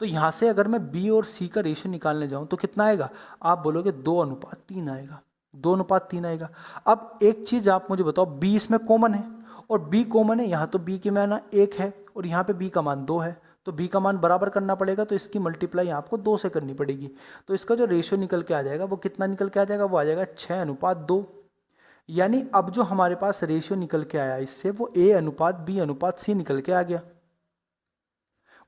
तो यहाँ से अगर मैं बी और सी का रेशियो निकालने जाऊँ तो कितना आएगा, आप बोलोगे 2:3 आएगा, 2:3 आएगा। अब एक चीज़ आप मुझे बताओ, बी इसमें कॉमन है और बी कॉमन है यहाँ, तो बी की मान 1 है और यहाँ पे बी का मान 2 है, तो बी का मान बराबर करना पड़ेगा, तो इसकी मल्टीप्लाई आपको 2 से करनी पड़ेगी। तो इसका जो रेशियो निकल के आ जाएगा वो कितना निकल के आ जाएगा, वो आ जाएगा 6:2। यानी अब जो हमारे पास रेशियो निकल के आया इससे वो A/B/C निकल के आ गया।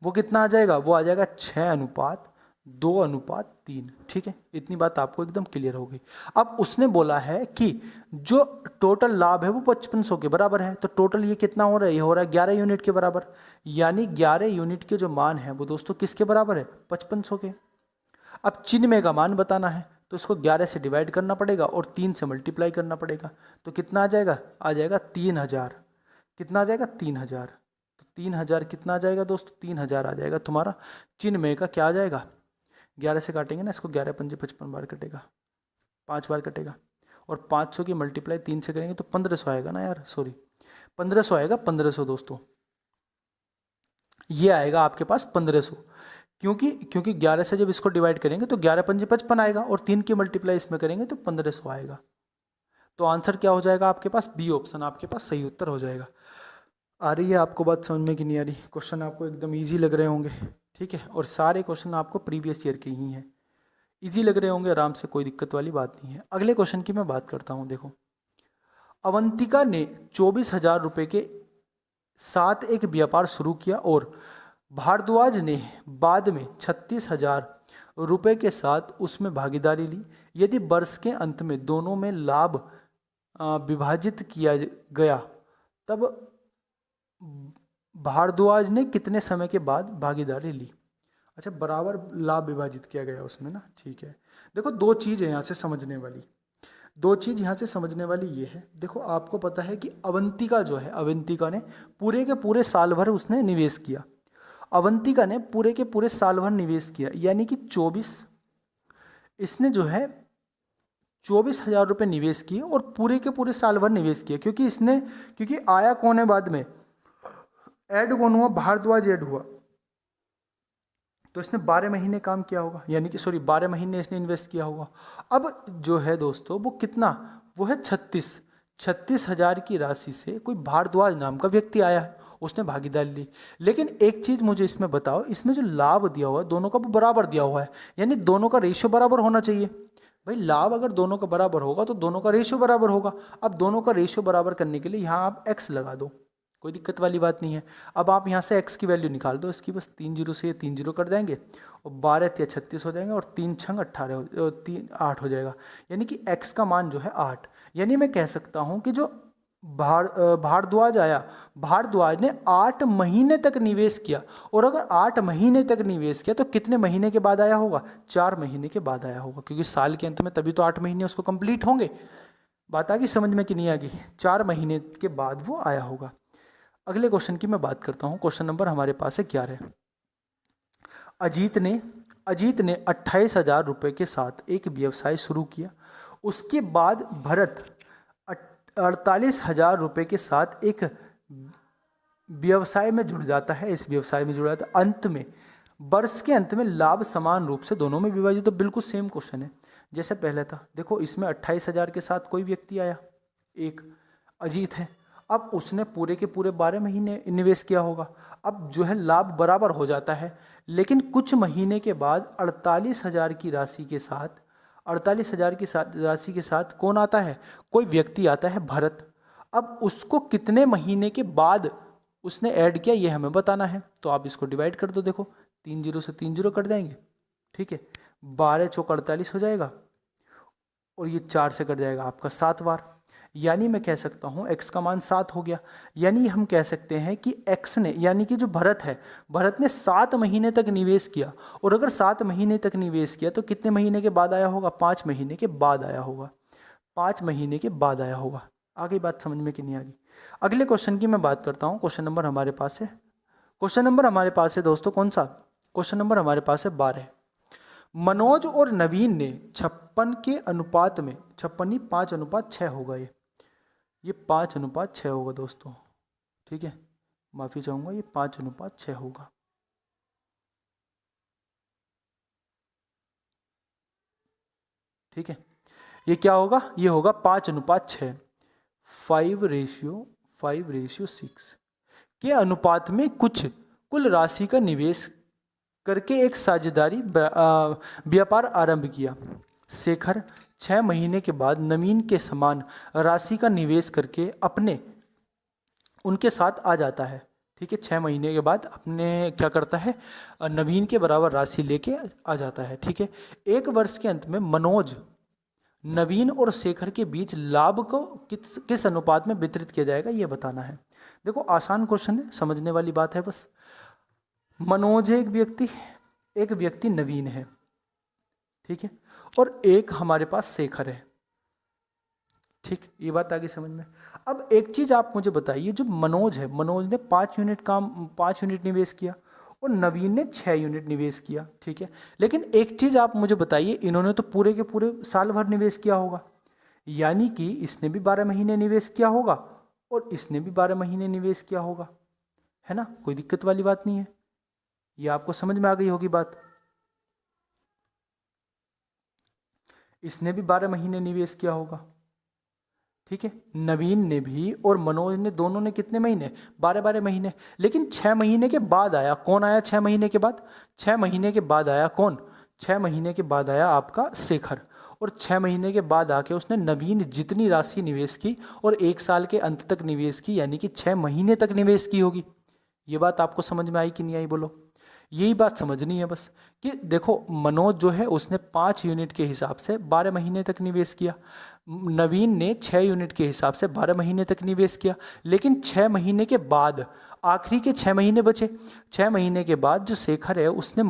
वो कितना आ जाएगा, वो आ जाएगा 6:2:3। ठीक है, इतनी बात आपको एकदम क्लियर हो गई। अब उसने बोला है कि जो टोटल लाभ है वो 5500 के बराबर है, तो टोटल ये कितना हो रहा है, ये हो रहा है 11 यूनिट के बराबर। यानी 11 यूनिट के जो मान है वो दोस्तों किसके बराबर है, 5500 के। अब चिन्मय का मान बताना है तो इसको 11 से डिवाइड करना पड़ेगा और 3 से मल्टीप्लाई करना पड़ेगा, तो कितना आ जाएगा, 3000। कितना आ जाएगा, 3000। तो 3000 कितना आ जाएगा दोस्तों, 3000 आ जाएगा तुम्हारा चिन्मय का। क्या आ जाएगा, 11 से काटेंगे ना इसको, 11 पंजे 55 बार कटेगा, 5 बार कटेगा, और 500 की मल्टीप्लाई 3 से करेंगे तो 1500 आएगा ना यार, सॉरी 1500 आएगा, 1500 दोस्तों। ये आएगा आपके पास 1500। क्योंकि 11 से जब इसको डिवाइड करेंगे तो 11 पंजे 55 आएगा, और 3 की मल्टीप्लाई इसमें करेंगे तो 1500 आएगा। तो आंसर क्या हो जाएगा आपके पास? बी ऑप्शन आपके पास सही उत्तर हो जाएगा। आ रही है आपको बात समझ में कि नहीं आ रही? क्वेश्चन आपको एकदम इजी लग रहे होंगे, ठीक है, और सारे क्वेश्चन आपको प्रीवियस ईयर के ही हैं, इजी लग रहे होंगे, आराम से, कोई दिक्कत वाली बात नहीं है। अगले क्वेश्चन की मैं बात करता हूँ। देखो, अवंतिका ने 24,000 रुपये के साथ एक व्यापार शुरू किया और भारद्वाज ने बाद में 36,000 रुपये के साथ उसमें भागीदारी ली। यदि वर्ष के अंत में दोनों में लाभ विभाजित किया गया, तब भारद्वाज ने कितने समय के बाद भागीदारी ली? अच्छा, बराबर लाभ विभाजित किया गया उसमें ना, ठीक है। देखो, दो चीज़ है यहाँ से समझने वाली, दो चीज़ यहाँ से समझने वाली ये है। देखो, आपको पता है कि अवंतिका जो है, अवंतिका ने पूरे के पूरे साल भर उसने निवेश किया। अवंतिका ने पूरे के पूरे साल भर निवेश किया, यानी कि 24, इसने जो है 24,000 रुपये निवेश किए और पूरे के पूरे साल भर निवेश किया। क्योंकि आया कौन है बाद में? ऐड कौन हुआ? भारद्वाज ऐड हुआ। तो इसने 12 महीने काम किया होगा, यानी कि 12 महीने इसने इन्वेस्ट किया होगा। अब जो है दोस्तों, वो कितना? वो है 36,000 की राशि से कोई भारद्वाज नाम का व्यक्ति आया है, उसने भागीदारी ली। लेकिन एक चीज़ मुझे इसमें बताओ, इसमें जो लाभ दिया हुआ है दोनों का वो बराबर दिया हुआ है, यानी दोनों का रेशियो बराबर होना चाहिए। भाई, लाभ अगर दोनों का बराबर होगा तो दोनों का रेशियो बराबर होगा। अब दोनों का रेशियो बराबर करने के लिए यहाँ आप x लगा दो, कोई दिक्कत वाली बात नहीं है। अब आप यहाँ से x की वैल्यू निकाल दो, इसकी बस 3 जीरो से ये 3 जीरो कर देंगे और 12 या 36 हो जाएंगे, और 3 छंग 18 8 हो जाएगा, यानी कि x का मान जो है 8। यानी मैं कह सकता हूँ कि जो भारद्वाज आया, भारद्वाज ने 8 महीने तक निवेश किया, और अगर 8 महीने तक निवेश किया तो कितने महीने के बाद आया होगा? 4 महीने के बाद आया होगा, क्योंकि साल के अंत में तभी तो 8 महीने उसको कंप्लीट होंगे। बात आ गई समझ में कि नहीं आ गई? 4 महीने के बाद वो आया होगा। अगले क्वेश्चन की मैं बात करता हूँ। क्वेश्चन नंबर हमारे पास है 11। अजीत ने 28,000 रुपये के साथ एक व्यवसाय शुरू किया। उसके बाद भरत 48,000 रुपये के साथ एक व्यवसाय में जुड़ जाता है, इस व्यवसाय में जुड़ जाता है। अंत में, वर्ष के अंत में लाभ समान रूप से दोनों में विभाजित। तो बिल्कुल सेम क्वेश्चन है जैसे पहले था। देखो, इसमें 28,000 के साथ कोई व्यक्ति आया, एक अजीत है। अब उसने पूरे के पूरे 12 महीने निवेश किया होगा। अब जो है लाभ बराबर हो जाता है, लेकिन कुछ महीने के बाद 48,000 की राशि के साथ 48,000 की राशि के साथ कौन आता है? कोई व्यक्ति आता है, भरत। अब उसको कितने महीने के बाद उसने ऐड किया, ये हमें बताना है। तो आप इसको डिवाइड कर दो। देखो, 3 जीरो से 3 जीरो कट जाएंगे, ठीक है, 12 चौक 48 हो जाएगा, और ये 4 से कट जाएगा आपका 7 बार, यानी मैं कह सकता हूँ x का मान 7 हो गया। यानी हम कह सकते हैं कि x ने, यानी कि जो भरत है, भरत ने 7 महीने तक निवेश किया, और अगर 7 महीने तक निवेश किया तो कितने महीने के बाद आया होगा? 5 महीने के बाद आया होगा, 5 महीने के बाद आया होगा। आगे बात समझ में कि नहीं आ गई? अगले क्वेश्चन की मैं बात करता हूँ। क्वेश्चन नंबर हमारे पास है, क्वेश्चन नंबर हमारे पास है दोस्तों, कौन सा? क्वेश्चन नंबर हमारे पास है 12। मनोज और नवीन ने 56 के अनुपात में, 56 नहीं 5:6 होगा, ये 5:6 होगा दोस्तों, ठीक है, माफ़ी चाहूँगा, ये 5:6 होगा, ठीक है। ये क्या होगा? ये होगा 5:6, 5:6 के अनुपात में कुल राशि का निवेश करके एक साझेदारी व्यापार आरंभ किया। शेखर 6 महीने के बाद नवीन के समान राशि का निवेश करके उनके साथ आ जाता है, ठीक है। 6 महीने के बाद अपने क्या करता है? नवीन के बराबर राशि लेके आ जाता है, ठीक है। 1 वर्ष के अंत में मनोज, नवीन और शेखर के बीच लाभ को किस अनुपात में वितरित किया जाएगा, ये बताना है। देखो, आसान क्वेश्चन है, समझने वाली बात है बस। मनोज है एक व्यक्ति नवीन है, ठीक है, और एक हमारे पास शेखर है, ठीक, ये बात आगे समझ में। अब एक चीज आप मुझे बताइए, जो मनोज है, मनोज ने 5 यूनिट निवेश किया, और नवीन ने 6 यूनिट निवेश किया, ठीक है। लेकिन एक चीज आप मुझे बताइए, इन्होंने तो पूरे के पूरे साल भर निवेश किया होगा, यानी कि इसने भी 12 महीने निवेश किया होगा और इसने भी 12 महीने निवेश किया होगा, है ना? कोई दिक्कत वाली बात नहीं है। ये आपको समझ में आ गई होगी बात। इसने भी 12 महीने निवेश किया होगा, ठीक है। नवीन ने भी और मनोज ने, दोनों ने कितने महीने, 12-12 महीने। लेकिन 6 महीने के बाद आया कौन, आया 6 महीने के बाद, 6 महीने के बाद आया कौन, 6 महीने के बाद आया आपका शेखर। और 6 महीने के बाद आके उसने नवीन जितनी राशि निवेश की और 1 साल के अंत तक निवेश की, यानी कि 6 महीने तक निवेश की होगी। ये बात आपको समझ में आई कि नहीं आई, बोलो। यही बात समझनी है बस, कि देखो मनोज जो है उसने 5 यूनिट के हिसाब से 12 महीने तक निवेश किया, नवीन ने 6 यूनिट के हिसाब से 12 महीने तक निवेश किया। लेकिन 6 महीने के बाद आखिरी के 6 महीने बचे, 6 महीने के बाद जो शेखर है उसने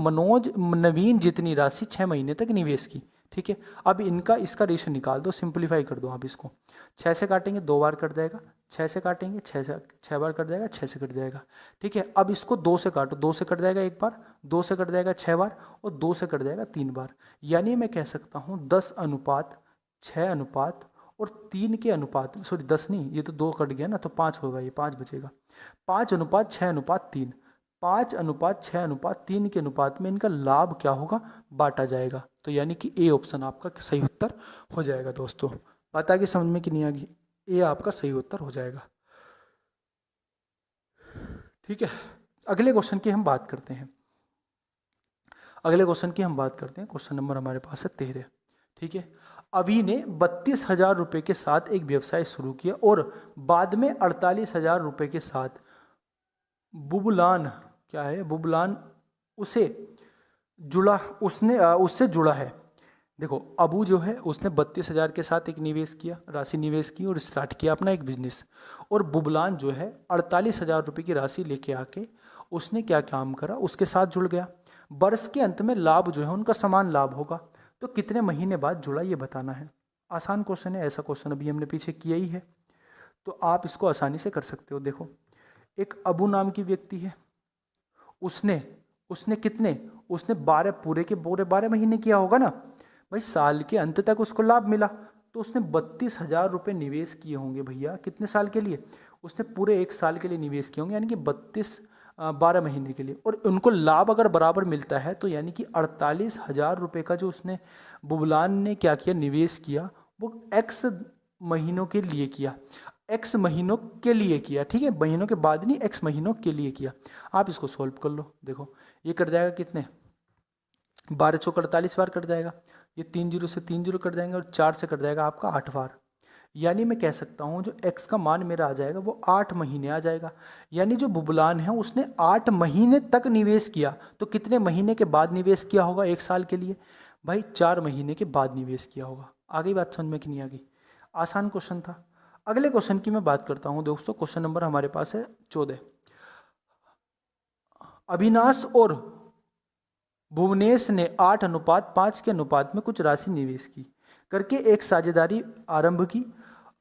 नवीन जितनी राशि 6 महीने तक निवेश की, ठीक है। अब इनका इसका रेशो निकाल दो, सिंपलीफाई कर दो आप इसको। 6 से काटेंगे 2 बार कट जाएगा, 6 से काटेंगे 6 बार कट जाएगा, 6 से कट जाएगा, ठीक है। अब इसको 2 से काटो, 2 से कट जाएगा 1 बार, 2 से कट जाएगा 6 बार, और 2 से कट जाएगा 3 बार। यानी मैं कह सकता हूँ 10 अनुपात 6 अनुपात और 3 के अनुपात, सॉरी 10 नहीं, ये तो 2 कट गया ना, तो 5 होगा, ये 5 बचेगा। 5 अनुपात 6 अनुपात 3, 5 अनुपात 6 अनुपात 3 के अनुपात में इनका लाभ क्या होगा, बांटा जाएगा। तो यानी कि ए ऑप्शन आपका सही उत्तर हो जाएगा दोस्तों। बात आगे समझ में कि नहीं आ गई, ए आपका सही उत्तर हो जाएगा, ठीक है। अगले क्वेश्चन की हम बात करते हैं, क्वेश्चन नंबर हमारे पास है 13, ठीक है। अभी ने 32,000 रुपये के साथ एक व्यवसाय शुरू किया और बाद में 48,000 रुपये के साथ बुबलान, क्या है बुबलान, उससे जुड़ा है। देखो अबू जो है उसने 32,000 के साथ एक निवेश किया, राशि निवेश की और स्टार्ट किया अपना एक बिजनेस। और बुबलान जो है 48,000 रुपये की राशि लेके आके उसने क्या काम करा, उसके साथ जुड़ गया। वर्ष के अंत में लाभ जो है उनका समान लाभ होगा, तो कितने महीने बाद जुड़ा ये बताना है। आसान क्वेश्चन है, ऐसा क्वेश्चन अभी हमने पीछे किया ही है, तो आप इसको आसानी से कर सकते हो। देखो एक अबू नाम की व्यक्ति है, उसने कितने, उसने 12 पूरे के पूरे 12 महीने किया होगा ना भाई, साल के अंत तक उसको लाभ मिला, तो उसने 32,000 रुपये निवेश किए होंगे भैया, कितने साल के लिए, उसने पूरे 1 साल के लिए निवेश किए होंगे, यानी कि 12 महीने के लिए। और उनको लाभ अगर बराबर मिलता है तो यानी कि 48,000 रुपये का जो उसने बुबलान ने क्या किया, निवेश किया, वो एक्स महीनों के लिए किया, एक्स महीनों के लिए किया, ठीक है, महीनों के बाद नहीं, एक्स महीनों के लिए किया। आप इसको सोल्व कर लो, देखो ये कट जाएगा कितने, 12 चौक 48 बार कट जाएगा, ये 3 जीरो से 3 जीरो कट जाएंगे और 4 से कट जाएगा आपका 8 बार। यानी मैं कह सकता हूँ जो x का मान मेरा आ जाएगा वो 8 महीने आ जाएगा। यानी जो बुबलान है उसने 8 महीने तक निवेश किया, तो कितने महीने के बाद निवेश किया होगा 1 साल के लिए, भाई 4 महीने के बाद निवेश किया होगा। आगे बात समझ में कि नहीं आ गई, आसान क्वेश्चन था। अगले क्वेश्चन की मैं बात करता हूँ दोस्तों, क्वेश्चन नंबर हमारे पास है 14। अविनाश और भुवनेश ने 8 अनुपात 5 के अनुपात में कुछ राशि निवेश की करके एक साझेदारी आरंभ की।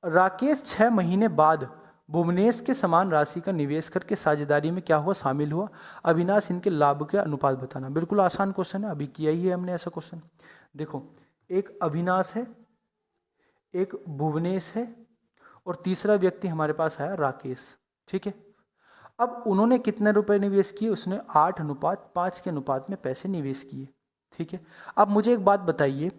राकेश 6 महीने बाद भुवनेश के समान राशि का निवेश करके साझेदारी में क्या हुआ, शामिल हुआ। अविनाश इनके लाभ के अनुपात बताना। बिल्कुल आसान क्वेश्चन है, अभी किया ही है हमने ऐसा क्वेश्चन। देखो एक अविनाश है, एक भुवनेश है और तीसरा व्यक्ति हमारे पास आया राकेश, ठीक है। अब उन्होंने कितने रुपए निवेश किए, उसने 8 अनुपात 5 के अनुपात में पैसे निवेश किए, ठीक है। अब मुझे एक बात बताइए,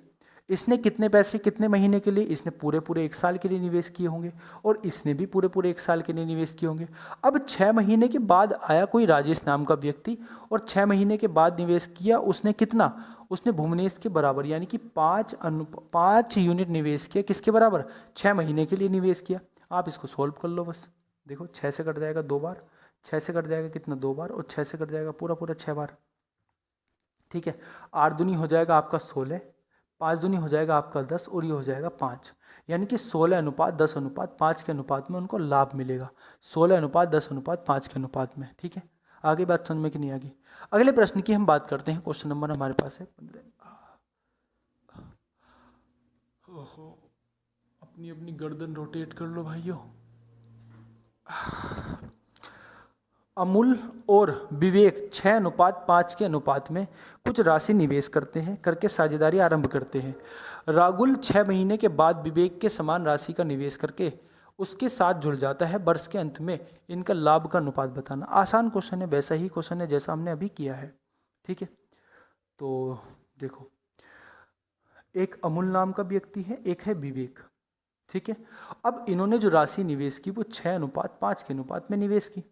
इसने कितने पैसे कितने महीने के लिए, इसने पूरे पूरे 1 साल के लिए निवेश किए होंगे और इसने भी पूरे पूरे 1 साल के लिए निवेश किए होंगे। अब 6 महीने के बाद आया कोई राजेश नाम का व्यक्ति और 6 महीने के बाद निवेश किया, उसने कितना, उसने भुवनेश के बराबर यानी कि 5 यूनिट निवेश किया, किसके बराबर, 6 महीने के लिए निवेश किया। आप इसको सोल्व कर लो बस। देखो 6 से कट जाएगा 2 बार, 6 से कट जाएगा कितना 2 बार और 6 से कट जाएगा पूरा पूरा 6 बार, ठीक है। 8 दूनी हो जाएगा आपका 16, 5 दूनी हो जाएगा आपका 10 और ये हो जाएगा 5, यानी कि 16 अनुपात 10 अनुपात 5 के अनुपात में उनको लाभ मिलेगा, 16 अनुपात 10 अनुपात 5 के अनुपात में, ठीक है। आगे बात समझ में कि नहीं आ गई। अगले प्रश्न की हम बात करते हैं, क्वेश्चन नंबर हमारे पास है 15। ओहो, अपनी अपनी गर्दन रोटेट कर लो भाइयों। अमूल और विवेक 6 अनुपात 5 के अनुपात में कुछ राशि निवेश करते हैं करके साझेदारी आरंभ करते हैं। राहुल 6 महीने के बाद विवेक के समान राशि का निवेश करके उसके साथ जुड़ जाता है वर्ष के अंत में इनका लाभ का अनुपात बताना। आसान क्वेश्चन है, वैसा ही क्वेश्चन है जैसा हमने अभी किया है। ठीक है, तो देखो, एक अमूल नाम का व्यक्ति है, एक है विवेक। ठीक है, अब इन्होंने जो राशि निवेश की वो 6:5 के अनुपात में निवेश की।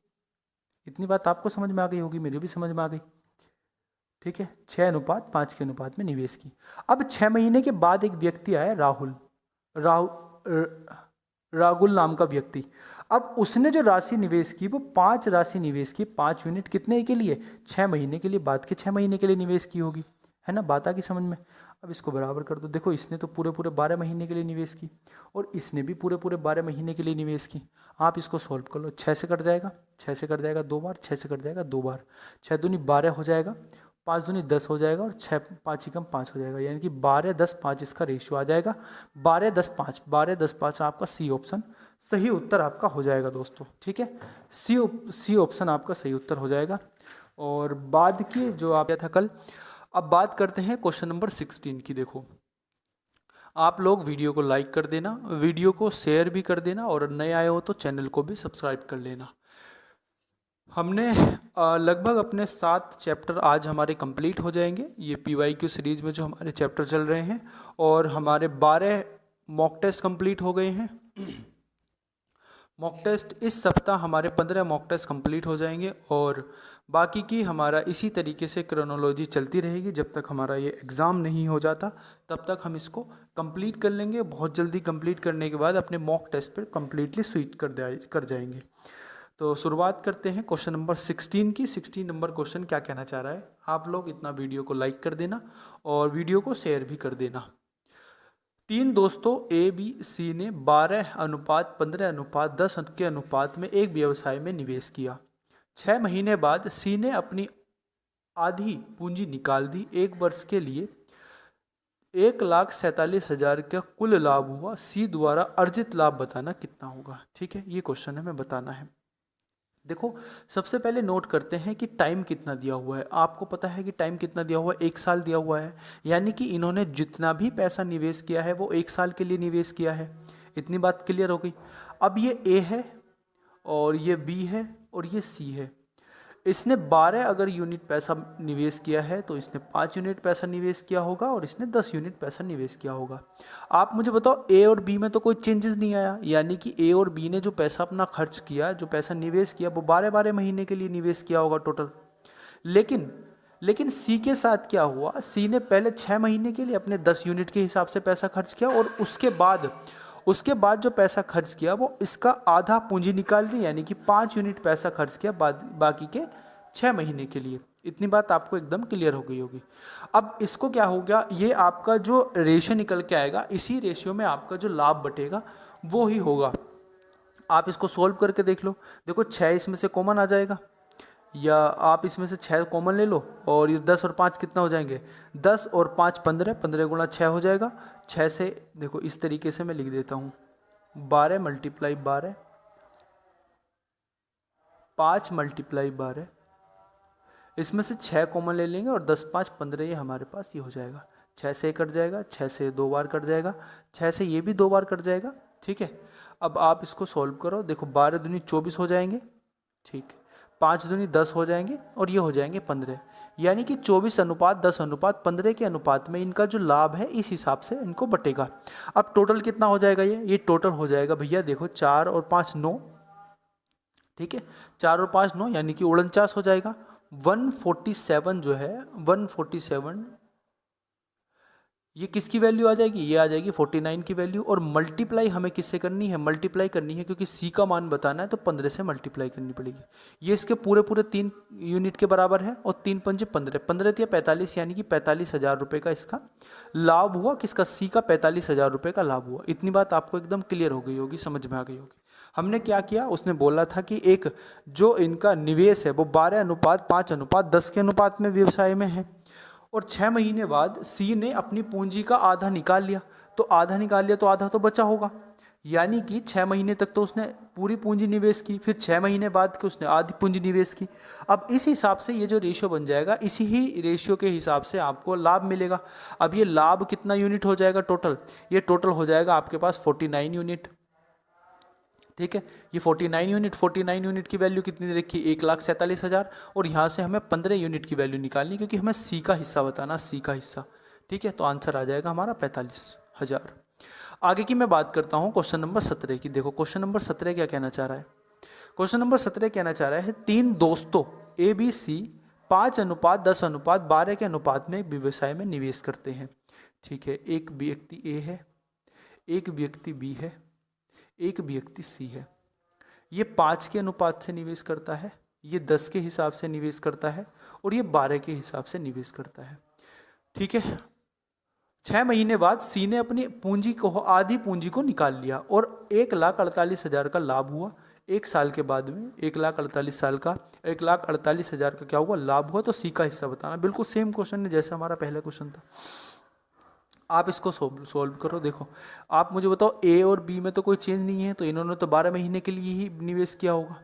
इतनी बात आपको समझ में आ गई होगी, मेरी भी समझ में आ गई। ठीक है, 6:5 के अनुपात में निवेश की। अब 6 महीने के बाद एक व्यक्ति आया, राहुल नाम का व्यक्ति। अब उसने जो राशि निवेश की वो 5 राशि निवेश की, 5 यूनिट कितने के लिए? 6 महीने के लिए, बाद के 6 महीने के लिए निवेश की होगी, है ना? बात आ गई समझ में? अब इसको बराबर कर दो। देखो, इसने तो पूरे पूरे 12 महीने के लिए निवेश की और इसने भी पूरे पूरे 12 महीने के लिए निवेश की। आप इसको सॉल्व कर लो। 6 से कट जाएगा, 6 से कट जाएगा 2 बार, 6 से कट जाएगा 2 बार, 6 दूनी 12 हो जाएगा, 5 दूनी 10 हो जाएगा और 6 5 ही कम 5 हो जाएगा, यानी कि 12 10 5 इसका रेशियो आ जाएगा। 12 10 5, 12 10 5 आपका सी ऑप्शन सही उत्तर आपका हो जाएगा दोस्तों। ठीक है, सी ऑप्शन आपका सही उत्तर हो जाएगा। और बाद की जो आप था कल, अब बात करते हैं क्वेश्चन नंबर 16 की। देखो, आप लोग वीडियो को लाइक कर देना, वीडियो को शेयर भी कर देना और नए आए हो तो चैनल को भी सब्सक्राइब कर लेना। हमने लगभग अपने 7 चैप्टर आज हमारे कंप्लीट हो जाएंगे, ये PYQ सीरीज में जो हमारे चैप्टर चल रहे हैं, और हमारे 12 मॉक टेस्ट कंप्लीट हो गए हैं। मॉक टेस्ट इस सप्ताह हमारे 15 मॉक टेस्ट कंप्लीट हो जाएंगे और बाकी की हमारा इसी तरीके से क्रोनोलॉजी चलती रहेगी जब तक हमारा ये एग्ज़ाम नहीं हो जाता, तब तक हम इसको कंप्लीट कर लेंगे। बहुत जल्दी कंप्लीट करने के बाद अपने मॉक टेस्ट पर कंप्लीटली स्विच कर जाएंगे। तो शुरुआत करते हैं क्वेश्चन नंबर 16 की। 16 नंबर क्वेश्चन क्या कहना चाह रहा है? आप लोग इतना वीडियो को लाइक कर देना और वीडियो को शेयर भी कर देना। 3 दोस्तों ABC ने 12:15:10 के अनुपात में एक व्यवसाय में निवेश किया। 6 महीने बाद C ने अपनी आधी पूंजी निकाल दी। 1 वर्ष के लिए 1,47,000 का कुल लाभ हुआ। C द्वारा अर्जित लाभ बताना कितना होगा? ठीक है, ये क्वेश्चन हमें बताना है। देखो, सबसे पहले नोट करते हैं कि टाइम कितना दिया हुआ है। आपको पता है कि टाइम कितना दिया हुआ है? 1 साल दिया हुआ है, यानी कि इन्होंने जितना भी पैसा निवेश किया है वो 1 साल के लिए निवेश किया है। इतनी बात क्लियर हो गई। अब ये A है और ये B है और ये C है। इसने 12 अगर यूनिट पैसा निवेश किया है तो इसने 5 यूनिट पैसा निवेश किया होगा और इसने 10 यूनिट पैसा निवेश किया होगा। आप मुझे बताओ, ए और बी में तो कोई चेंजेस नहीं आया, यानी कि ए और बी ने जो पैसा अपना खर्च किया, जो पैसा निवेश किया, वो 12 महीने के लिए निवेश किया होगा टोटल। लेकिन सी के साथ क्या हुआ? सी ने पहले 6 महीने के लिए अपने 10 यूनिट के हिसाब से पैसा खर्च किया और उसके बाद जो पैसा खर्च किया वो इसका आधा पूंजी निकाल दी, यानी कि 5 यूनिट पैसा खर्च किया बाकी के 6 महीने के लिए। इतनी बात आपको एकदम क्लियर हो गई होगी। अब इसको क्या हो गया, ये आपका जो रेशियो निकल के आएगा, इसी रेशियो में आपका जो लाभ बटेगा वो ही होगा। आप इसको सोल्व करके देख लो। देखो, 6 इसमें से कॉमन आ जाएगा, या आप इसमें से 6 कॉमन ले लो और ये 10 और 5 कितना हो जाएंगे? 10 और 5 15, 15 गुणा 6 हो जाएगा। 6 से देखो इस तरीके से मैं लिख देता हूँ, 12 × 12, 5 × 12, इसमें से 6 कॉमन ले लेंगे और 10 5 15, ये हमारे पास ये हो जाएगा। 6 से कट जाएगा, 6 से 2 बार कट जाएगा, 6 से ये भी 2 बार कट जाएगा। ठीक है, अब आप इसको सॉल्व करो। देखो, 12 दूनी 24 हो जाएंगे, ठीक है, 5 दूनी 10 हो जाएंगे और ये हो जाएंगे 15, यानी कि 24:10:15 के अनुपात में इनका जो लाभ है इस हिसाब से इनको बटेगा। अब टोटल कितना हो जाएगा? ये टोटल हो जाएगा भैया, देखो 4 और 5 9, ठीक है, 4 और 5 9, यानी कि 49 हो जाएगा। 147 जो है, 147, ये किसकी वैल्यू आ जाएगी? ये आ जाएगी 49 की वैल्यू। और मल्टीप्लाई हमें किससे करनी है? मल्टीप्लाई करनी है, क्योंकि सी का मान बताना है तो 15 से मल्टीप्लाई करनी पड़ेगी। ये इसके पूरे 3 यूनिट के बराबर है और 3 पंजे 15, 15 या 45, यानी कि 45,000 रुपये का इसका लाभ हुआ। किसका? सी का 45,000 रुपये का लाभ हुआ। इतनी बात आपको एकदम क्लियर हो गई होगी, समझ में आ गई होगी। हमने क्या किया, उसने बोला था कि एक जो इनका निवेश है वो 12:5:10 के अनुपात में व्यवसाय में है, और 6 महीने बाद सी ने अपनी पूंजी का आधा निकाल लिया। तो आधा निकाल लिया तो आधा तो बचा होगा, यानी कि 6 महीने तक तो उसने पूरी पूंजी निवेश की, फिर 6 महीने बाद के उसने आधी पूंजी निवेश की। अब इस हिसाब से ये जो रेशियो बन जाएगा, इसी ही रेशियो के हिसाब से आपको लाभ मिलेगा। अब ये लाभ कितना यूनिट हो जाएगा टोटल? ये टोटल हो जाएगा आपके पास 49 यूनिट। ठीक है। ये 49 यूनिट की वैल्यू कितनी दे रखी है, 1,47,000। और यहाँ से हमें 15 यूनिट की वैल्यू निकालनी, क्योंकि हमें सी का हिस्सा बताना, सी का हिस्सा। ठीक है, तो आंसर आ जाएगा हमारा 45,000। आगे की मैं बात करता हूँ क्वेश्चन नंबर 17 की। देखो क्वेश्चन नंबर 17 क्या कहना चाह रहा है। क्वेश्चन नंबर 17 कहना चाह रहा है, तीन दोस्तों ए बी सी 5:10:12 के अनुपात में एक व्यवसाय में निवेश करते हैं। ठीक है, एक व्यक्ति ए है, एक व्यक्ति बी है, एक व्यक्ति सी है। ये 5 के अनुपात से निवेश करता है, ये 10 के हिसाब से निवेश करता है, और ये 12 के हिसाब से निवेश करता है। ठीक है, 6 महीने बाद सी ने अपनी पूंजी को, आधी पूंजी को निकाल लिया और 1,48,000 का लाभ हुआ। एक साल के बाद में 1,48,000 का क्या हुआ, लाभ हुआ। तो सी का हिस्सा बताना। बिल्कुल सेम क्वेश्चन है जैसे हमारा पहला क्वेश्चन था। आप इसको सोल्व करो। देखो आप मुझे बताओ, ए और बी में तो कोई चेंज नहीं है, तो इन्होंने तो 12 महीने के लिए ही निवेश किया होगा,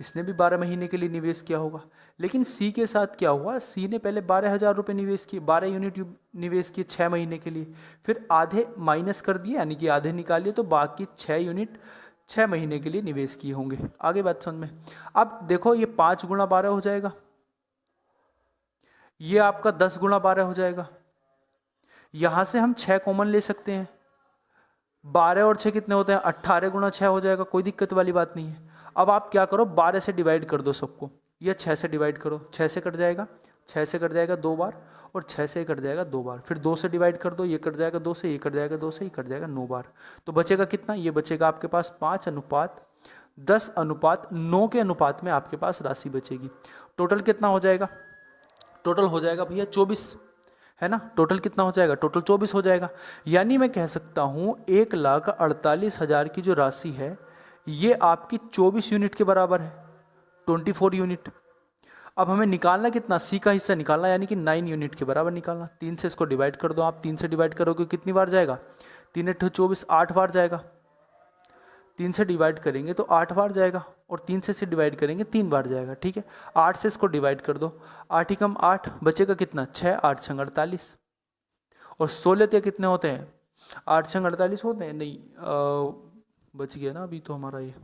इसने भी 12 महीने के लिए निवेश किया होगा। लेकिन सी के साथ क्या हुआ, सी ने पहले 12,000 रुपये निवेश किए, 12 यूनिट निवेश किए 6 महीने के लिए, फिर आधे माइनस कर दिए, यानी कि आधे निकालिए, तो बाकी 6 यूनिट 6 महीने के लिए निवेश किए होंगे। आगे बात समझ में। अब देखो ये 5 गुणा 12 हो जाएगा, ये आपका 10 गुणा 12 हो जाएगा। यहां से हम 6 कॉमन ले सकते हैं, 12 और 6 कितने होते हैं, 18 गुणा 6 हो जाएगा, कोई दिक्कत वाली बात नहीं है। अब आप क्या करो, 12 से डिवाइड कर दो सबको, या 6 से डिवाइड करो, 6 से कट जाएगा, 6 से कट जाएगा 2 बार, और 6 से कट जाएगा 2 बार, फिर 2 से डिवाइड कर दो, ये कट जाएगा 2 से, ये कट जाएगा 2 से, ये कट जाएगा 9 बार। तो बचेगा कितना, ये बचेगा आपके पास 5:10:9 के अनुपात में आपके पास राशि बचेगी। टोटल कितना हो जाएगा, टोटल हो जाएगा भैया 24, है ना। टोटल कितना हो जाएगा, टोटल 24 हो जाएगा। यानी मैं कह सकता हूँ 1,48,000 की जो राशि है ये आपकी 24 यूनिट के बराबर है, 24 यूनिट। अब हमें निकालना कितना, सी का हिस्सा निकालना, यानी कि 9 यूनिट के बराबर निकालना। 3 से इसको डिवाइड कर दो आप, 3 से डिवाइड करोगे कितनी बार जाएगा, 3 8 24, 8 बार जाएगा। 3 से डिवाइड करेंगे तो 8 बार जाएगा, और 3 से डिवाइड करेंगे 3 बार जाएगा। ठीक है, 8 से इसको डिवाइड कर दो, 8 ही कम 8, बचेगा कितना, 6, 8 6 48, और 16 ते कितने होते हैं, 8 6 48 होते हैं, नहीं बच गया ना अभी तो हमारा ये।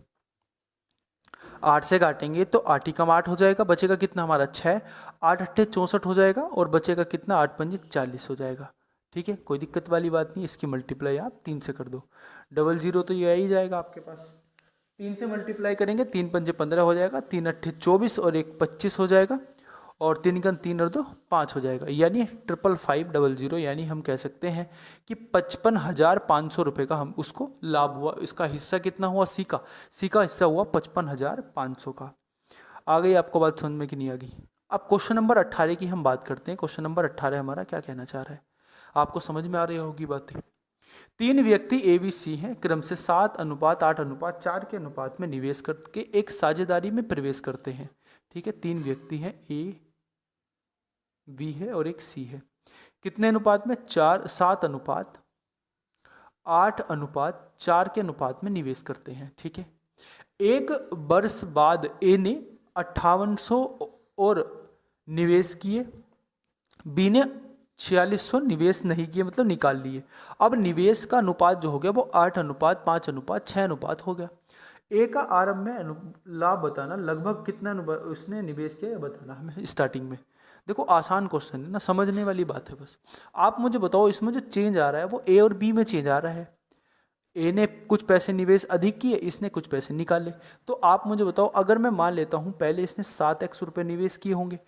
8 से काटेंगे तो 8 ही कम 8 हो जाएगा, बचेगा कितना हमारा 6, 8 8 64 हो जाएगा, और बचेगा कितना 8 5 40 हो जाएगा। ठीक है, कोई दिक्कत वाली बात नहीं। इसकी मल्टीप्लाई आप 3 से कर दो, 00 तो ये आ ही जाएगा आपके पास। 3 से मल्टीप्लाई करेंगे, 3 पंजे 15 हो जाएगा, 3 अट्ठे 24, और 1 25 हो जाएगा, और 3 गन 3 और 2 5 हो जाएगा, यानी 55500। यानी हम कह सकते हैं कि 55,500 रुपये का हम उसको लाभ हुआ। इसका हिस्सा कितना हुआ, सी का हिस्सा हुआ 55,500 का। आ गई आपको बात समझ में कि नहीं आ गई। अब क्वेश्चन नंबर 18 की हम बात करते हैं। क्वेश्चन नंबर 18 हमारा क्या कहना चाह रहा है, आपको समझ में आ रही होगी बातें। 3 व्यक्ति ए बी सी हैं, क्रम से 7:8:4 के अनुपात में निवेश करके एक साझेदारी में प्रवेश करते हैं। ठीक है, 3 व्यक्ति हैं, ए बी है और एक सी है। कितने अनुपात में, 7:8:4 के अनुपात में निवेश करते हैं। ठीक है, एक वर्ष बाद ए ने 5800 और निवेश किए, बी ने 4600 निवेश नहीं किए, मतलब निकाल लिए। अब निवेश का अनुपात जो हो गया वो 8:5:6 हो गया। ए का आरंभ में लाभ बताना, लगभग कितना उसने निवेश किया बताना हमें स्टार्टिंग में। देखो आसान क्वेश्चन है ना, समझने वाली बात है बस। आप मुझे बताओ इसमें जो चेंज आ रहा है वो ए और बी में चेंज आ रहा है। ए ने कुछ पैसे निवेश अधिक किए, इसने कुछ पैसे निकाले। तो आप मुझे बताओ, अगर मैं मान लेता हूं पहले इसने 7x रुपये निवेश किए होंगे,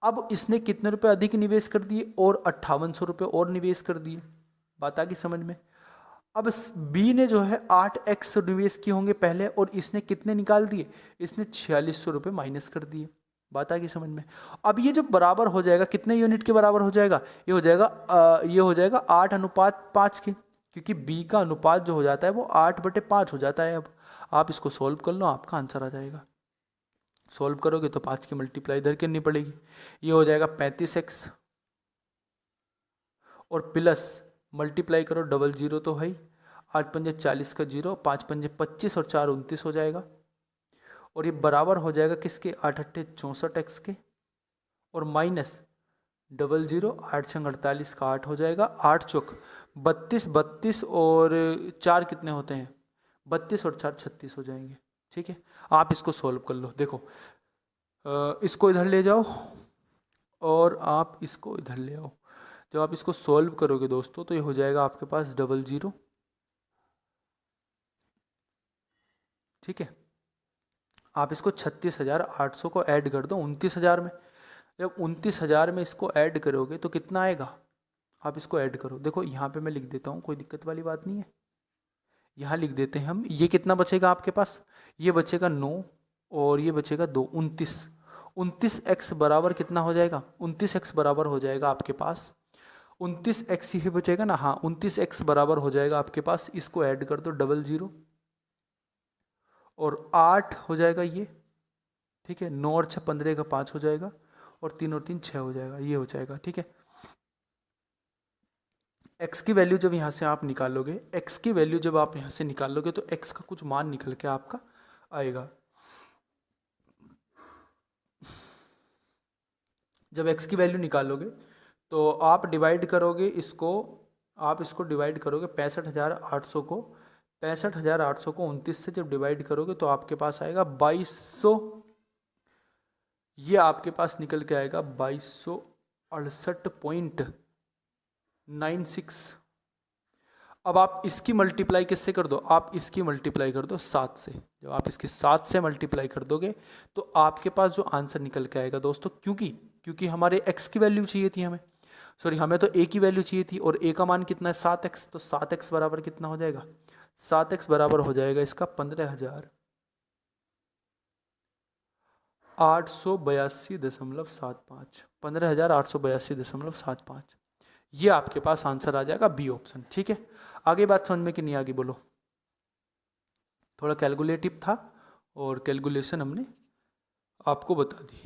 अब इसने कितने रुपए अधिक निवेश कर दिए, और 5800 रुपये और निवेश कर दिए। बात आ गई समझ में। अब बी ने जो है 8x निवेश किए होंगे पहले, और इसने कितने निकाल दिए, इसने 4600 रुपये माइनस कर दिए। बात आ गई समझ में। अब ये जो बराबर हो जाएगा, कितने यूनिट के बराबर हो जाएगा, ये हो जाएगा 8:5 के, क्योंकि बी का अनुपात जो हो जाता है वो 8/5 हो जाता है। अब आप इसको सोल्व कर लो, आपका आंसर आ जाएगा। सोल्व करोगे तो 5 की मल्टीप्लाई इधर करनी पड़ेगी, ये हो जाएगा 35x, और प्लस मल्टीप्लाई करो 00 तो है ही, 8 पंजे 40 का 0, 5 पंजे 25 और 4 29 हो जाएगा, और ये बराबर हो जाएगा किसके, 8 अट्ठे 64x के, और माइनस 00, 8 छंग 48 का 8 हो जाएगा, 8 चौक 32, 32 और 4 कितने होते हैं 32 और 4 36 हो जाएंगे। ठीक है, आप इसको सोल्व कर लो। देखो इसको इधर ले जाओ और आप इसको इधर ले आओ। जब आप इसको सोल्व करोगे दोस्तों तो ये हो जाएगा आपके पास 00। ठीक है, आप इसको 36,800 को ऐड कर दो 29,000 में। जब 29,000 में इसको ऐड करोगे तो कितना आएगा, आप इसको ऐड करो। देखो यहाँ पे मैं लिख देता हूँ, कोई दिक्कत वाली बात नहीं है। यहाँ लिख देते हैं हम। ये कितना बचेगा आपके पास, ये बचेगा 9 और ये बचेगा 2, 29। 29x बराबर कितना हो जाएगा, 29x बराबर हो जाएगा आपके पास 29x ही बचेगा ना। हाँ, 29x बराबर हो जाएगा आपके पास, इसको ऐड कर दो 00 और 8 हो जाएगा ये। ठीक है, 9 और 6 15 का 5 हो जाएगा और 3 और 3 6 हो जाएगा, ये हो जाएगा। ठीक है, x की वैल्यू जब यहाँ से आप निकालोगे, x की वैल्यू जब आप यहाँ से निकालोगे तो x का कुछ मान निकल के आपका आएगा। जब x की वैल्यू निकालोगे तो आप डिवाइड करोगे इसको, आप इसको डिवाइड करोगे 65,800 को, 65,800 को 29 से जब डिवाइड करोगे तो आपके पास आएगा 2200। ये आपके पास निकल के आएगा 2268.96। अब आप इसकी मल्टीप्लाई किससे कर दो, आप इसकी मल्टीप्लाई कर दो 7 से। जब आप इसकी 7 से मल्टीप्लाई कर दोगे तो आपके पास जो आंसर निकल के आएगा दोस्तों, क्योंकि हमारे x की वैल्यू चाहिए थी हमें, सॉरी हमें तो a की वैल्यू चाहिए थी और a का मान कितना है 7x, तो 7x बराबर कितना हो जाएगा, 7x बराबर हो जाएगा इसका 15,882.75, 15,882.75। ये आपके पास आंसर आ जाएगा बी ऑप्शन। ठीक है, आगे बात समझ में कि नहीं आगे बोलो। थोड़ा कैलकुलेटिव था और कैलकुलेशन हमने आपको बता दी।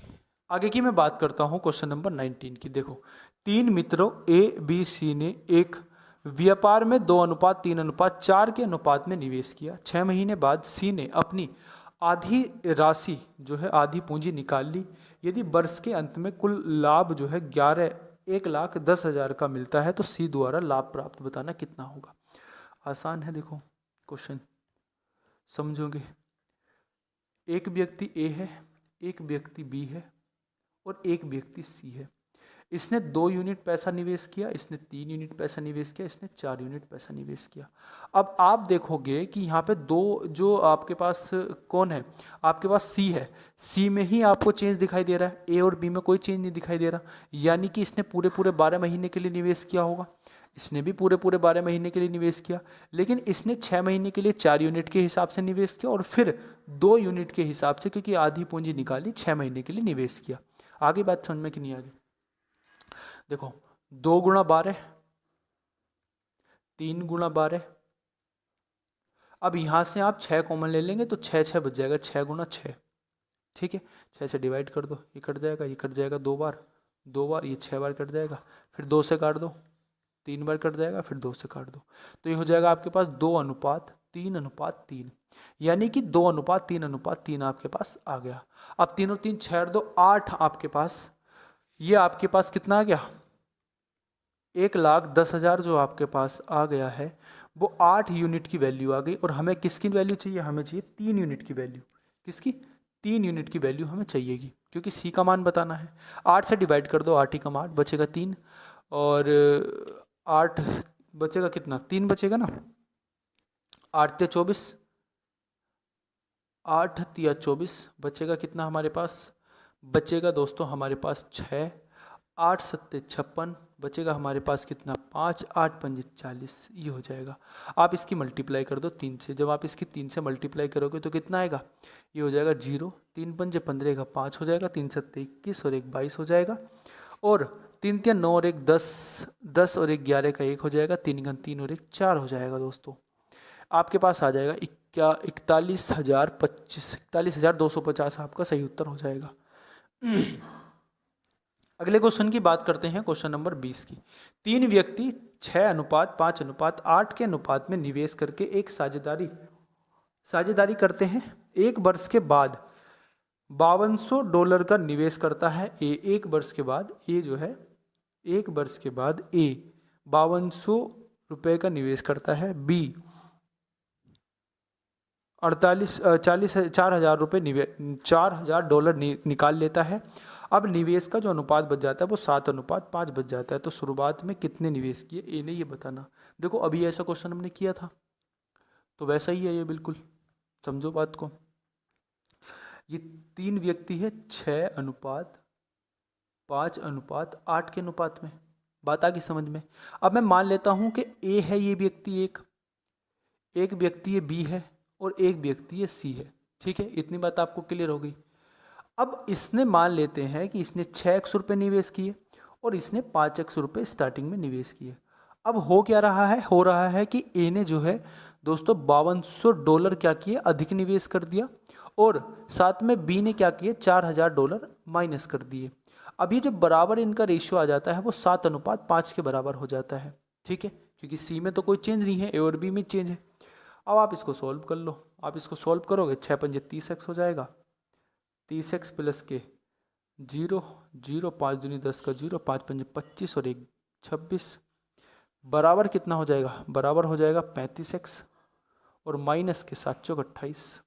आगे की मैं बात करता हूँ क्वेश्चन नंबर 19 की। देखो, 3 मित्रों ए बी सी ने एक व्यापार में 2:3:4 के अनुपात में निवेश किया। 6 महीने बाद सी ने अपनी आधी राशि जो है, आधी पूंजी निकाल ली। यदि वर्ष के अंत में कुल लाभ जो है 1,10,000 का मिलता है तो सी द्वारा लाभ प्राप्त बताना कितना होगा। आसान है, देखो क्वेश्चन समझोगे। एक व्यक्ति ए है, एक व्यक्ति बी है और एक व्यक्ति सी है। इसने 2 यूनिट पैसा निवेश किया, इसने 3 यूनिट पैसा निवेश किया, इसने 4 यूनिट पैसा निवेश किया। अब आप देखोगे कि यहाँ पे दो जो आपके पास कौन है, आपके पास सी है। सी में ही आपको चेंज दिखाई दे रहा है, ए और बी में कोई चेंज नहीं दिखाई दे रहा। यानी कि इसने पूरे 12 महीने के लिए निवेश किया होगा, इसने भी पूरे 12 महीने के लिए निवेश किया। लेकिन इसने 6 महीने के लिए 4 यूनिट के हिसाब से निवेश किया और फिर 2 यूनिट के हिसाब से, क्योंकि आधी पूंजी निकाली, 6 महीने के लिए निवेश किया। आगे बात समझ में कि नहीं आगे। देखो, 2 गुणा 12, 3 गुणा 12। अब यहां से आप 6 कॉमन ले लेंगे तो 6 6 बच जाएगा, 6 गुणा 6। ठीक है, 6 से डिवाइड कर दो, ये कट जाएगा, ये कट जाएगा 2 बार, 2 बार, ये 6 बार कट जाएगा। फिर 2 से काट दो, 3 बार कट जाएगा, फिर 2 से काट दो, तो ये हो जाएगा आपके पास 2:3:3। यानी कि 2:3:3 आपके पास आ गया। अब 3 और 3 6 और 2 8 आपके पास, ये आपके पास कितना आ गया, 1,10,000 जो आपके पास आ गया है वो 8 यूनिट की वैल्यू आ गई। और हमें किसकी वैल्यू चाहिए, हमें चाहिए 3 यूनिट की वैल्यू। किसकी, 3 यूनिट की वैल्यू हमें चाहिएगी, क्योंकि सी का मान बताना है। 8 से डिवाइड कर दो, 8 ही कम 8 बचेगा 3, और 8 बचेगा कितना, 3 बचेगा ना, 8 × 24, 8 × 24 बचेगा कितना हमारे पास, बचेगा दोस्तों हमारे पास 6, 8 × 7 = 56, बचेगा हमारे पास कितना 5, 8 × 5 = 40, ये हो जाएगा। आप इसकी मल्टीप्लाई कर दो 3 से। जब आप इसकी 3 से मल्टीप्लाई करोगे तो कितना आएगा, ये हो जाएगा 0, 3 × 5 = 15 का 5 हो जाएगा, 3 × 7 = 21 और 1 22 हो जाएगा। और 3 × 3 = 9 और 1 10, 10 और 1 11 का 1 हो जाएगा, 3 × 3 और 1 4 हो जाएगा दोस्तों। आपके पास आ जाएगा 41,250 आपका सही उत्तर हो जाएगा। अगले क्वेश्चन की बात करते हैं, क्वेश्चन नंबर 20 की। 3 व्यक्ति 6:5:8 के अनुपात में निवेश करके एक साझेदारी करते हैं। 1 वर्ष के बाद $5200 का निवेश करता है ए। 1 वर्ष के बाद ए जो है, 1 वर्ष के बाद ए $5200 का निवेश करता है। बी $4,000 निकाल लेता है। अब निवेश का जो अनुपात बच जाता है वो 7:5 बच जाता है। तो शुरुआत में कितने निवेश किए ए ने ये बताना। देखो अभी ऐसा क्वेश्चन हमने किया था तो वैसा ही है ये, बिल्कुल समझो बात को। ये 3 व्यक्ति है 6:5:8 के अनुपात में। बात आ गई समझ में। अब मैं मान लेता हूं कि ए है ये व्यक्ति, एक व्यक्ति ये बी है और एक व्यक्ति ये सी है। ठीक है, इतनी बात आपको क्लियर हो गई। अब इसने मान लेते हैं कि इसने 6x रुपये निवेश किए और इसने 5x रुपये स्टार्टिंग में निवेश किए। अब हो क्या रहा है, हो रहा है कि ए ने जो है दोस्तों $5200 क्या किए, अधिक निवेश कर दिया और साथ में बी ने क्या किए, $4000 माइनस कर दिए। अब ये जो बराबर इनका रेशियो आ जाता है वो 7:5 के बराबर हो जाता है। ठीक है, क्योंकि सी में तो कोई चेंज नहीं है, ए और बी में चेंज है। अब आप इसको सॉल्व कर लो। आप इसको सॉल्व करोगे 6×5 30x हो जाएगा, 30x प्लस के 0 0 5 दूनी 10 का 0 5×5 25 और 1 26 बराबर कितना हो जाएगा, बराबर हो जाएगा 35x और माइनस के 7 चौक 28।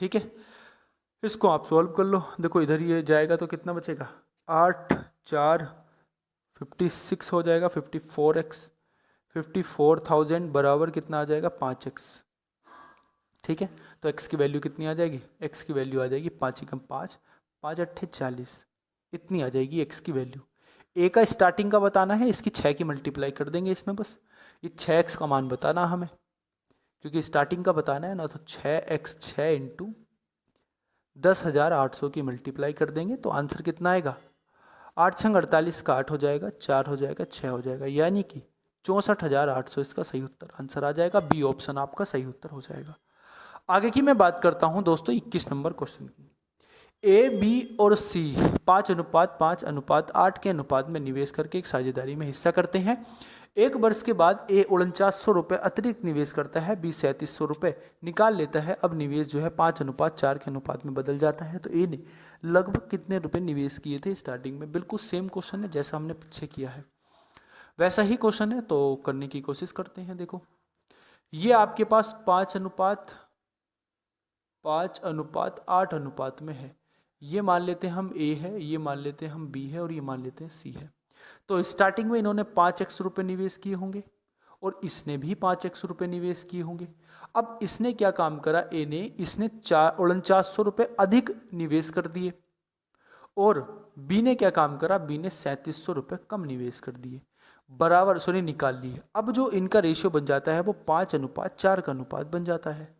ठीक है, इसको आप सॉल्व कर लो। देखो इधर ये जाएगा तो कितना बचेगा, 8 4 56 हो जाएगा, 54x 54,000 बराबर कितना आ जाएगा 5x। ठीक है, तो x की वैल्यू कितनी आ जाएगी, x की वैल्यू आ जाएगी 5×5 5 8 40, इतनी आ जाएगी x की वैल्यू। a का स्टार्टिंग का बताना है, इसकी 6 की मल्टीप्लाई कर देंगे इसमें, बस ये 6x का मान बताना हमें, क्योंकि स्टार्टिंग का बताना है ना। तो 6x 6 इंटू 10,800 की मल्टीप्लाई कर देंगे तो आंसर कितना आएगा, 8×6 = 48 का 8 हो जाएगा, 4 हो जाएगा, 6 हो जाएगा, यानी कि 64,800 इसका सही उत्तर आंसर आ जाएगा। बी ऑप्शन आपका सही उत्तर हो जाएगा। आगे की मैं बात करता हूं दोस्तों 21 नंबर क्वेश्चन की। ए बी और सी 5:5:8 के अनुपात में निवेश करके एक साझेदारी में हिस्सा करते हैं। एक वर्ष के बाद ए 4900 रुपये अतिरिक्त निवेश करता है, बी 3700 रुपये निकाल लेता है। अब निवेश जो है 5:4 के अनुपात में बदल जाता है। तो ए ने लगभग कितने रुपए निवेश किए थे स्टार्टिंग में। बिल्कुल सेम क्वेश्चन है जैसा हमने पीछे किया है, वैसा ही क्वेश्चन है, तो करने की कोशिश करते हैं। देखो ये आपके पास 5:8 अनुपात में है। ये मान लेते हैं हम ए है, ये मान लेते हैं हम बी है और ये मान लेते हैं सी है। तो स्टार्टिंग में इन्होंने 5x रुपये निवेश किए होंगे और इसने भी 5x रुपये निवेश किए होंगे। अब इसने क्या काम करा, ए ने, इसने 4900 रुपये अधिक निवेश कर दिए और बी ने क्या काम करा, बी ने 3700 रुपये कम निवेश कर दिए, बराबर सॉरी निकाल लिए। अब जो इनका रेशियो बन जाता है वो 5:4 का अनुपात बन जाता है।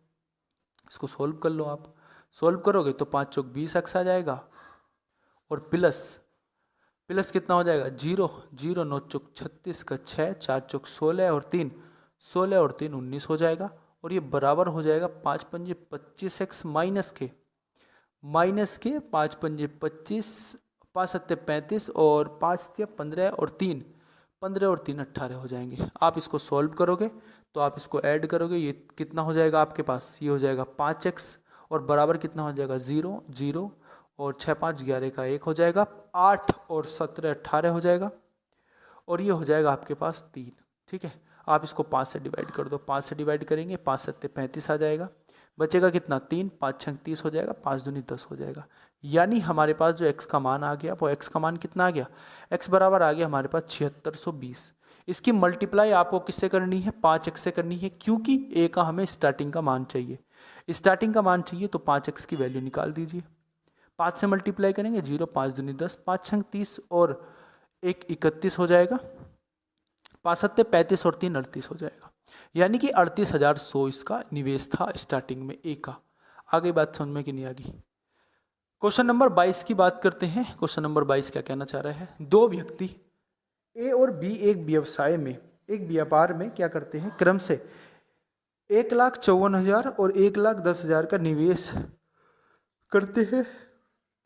इसको सोल्व कर लो। आप सोल्व करोगे तो 5 चौक 20x आ जाएगा और प्लस कितना हो जाएगा, 0 0 9 चौक 36 का 6 4 चौक 16 और 3 19 हो जाएगा और ये बराबर हो जाएगा 5×5 25x माइनस के 5×5 25 5 7 35 और 5 15 और 3 18 हो जाएंगे। आप इसको सॉल्व करोगे तो आप इसको ऐड करोगे, ये कितना हो जाएगा आपके पास, ये हो जाएगा 5x और बराबर कितना हो जाएगा 0 0 और 6 5 11 का 1 हो जाएगा, 8 और 17 18 हो जाएगा और ये हो जाएगा आपके पास 3। ठीक है, आप इसको 5 से डिवाइड कर दो, 5 से डिवाइड करेंगे 5 7 35 आ जाएगा, बचेगा कितना 3 5 6 30 हो जाएगा, 5 दूनी 10 हो जाएगा। यानी हमारे पास जो x का मान आ गया वो x का मान कितना आ गया, x बराबर आ गया हमारे पास 7620। इसकी मल्टीप्लाई आपको किससे करनी है, 5x से करनी है, क्योंकि a का हमें स्टार्टिंग का मान चाहिए। स्टार्टिंग का मान चाहिए तो 5x की वैल्यू निकाल दीजिए, 5 से मल्टीप्लाई करेंगे 0 5 दूनी 10 5 6 30 और 1 31 हो जाएगा, 5 7 35 और 3 38 हो जाएगा। यानी कि 38,100 इसका निवेश था स्टार्टिंग में ए का। आगे बात समझ में कि नहीं आ गई। क्वेश्चन नंबर 22 की बात करते हैं। क्वेश्चन नंबर 22 क्या कहना चाह रहा है, दो व्यक्ति ए और बी एक व्यापार में क्या करते हैं, क्रम से 1,54,000 और 1,10,000 का निवेश करते हैं।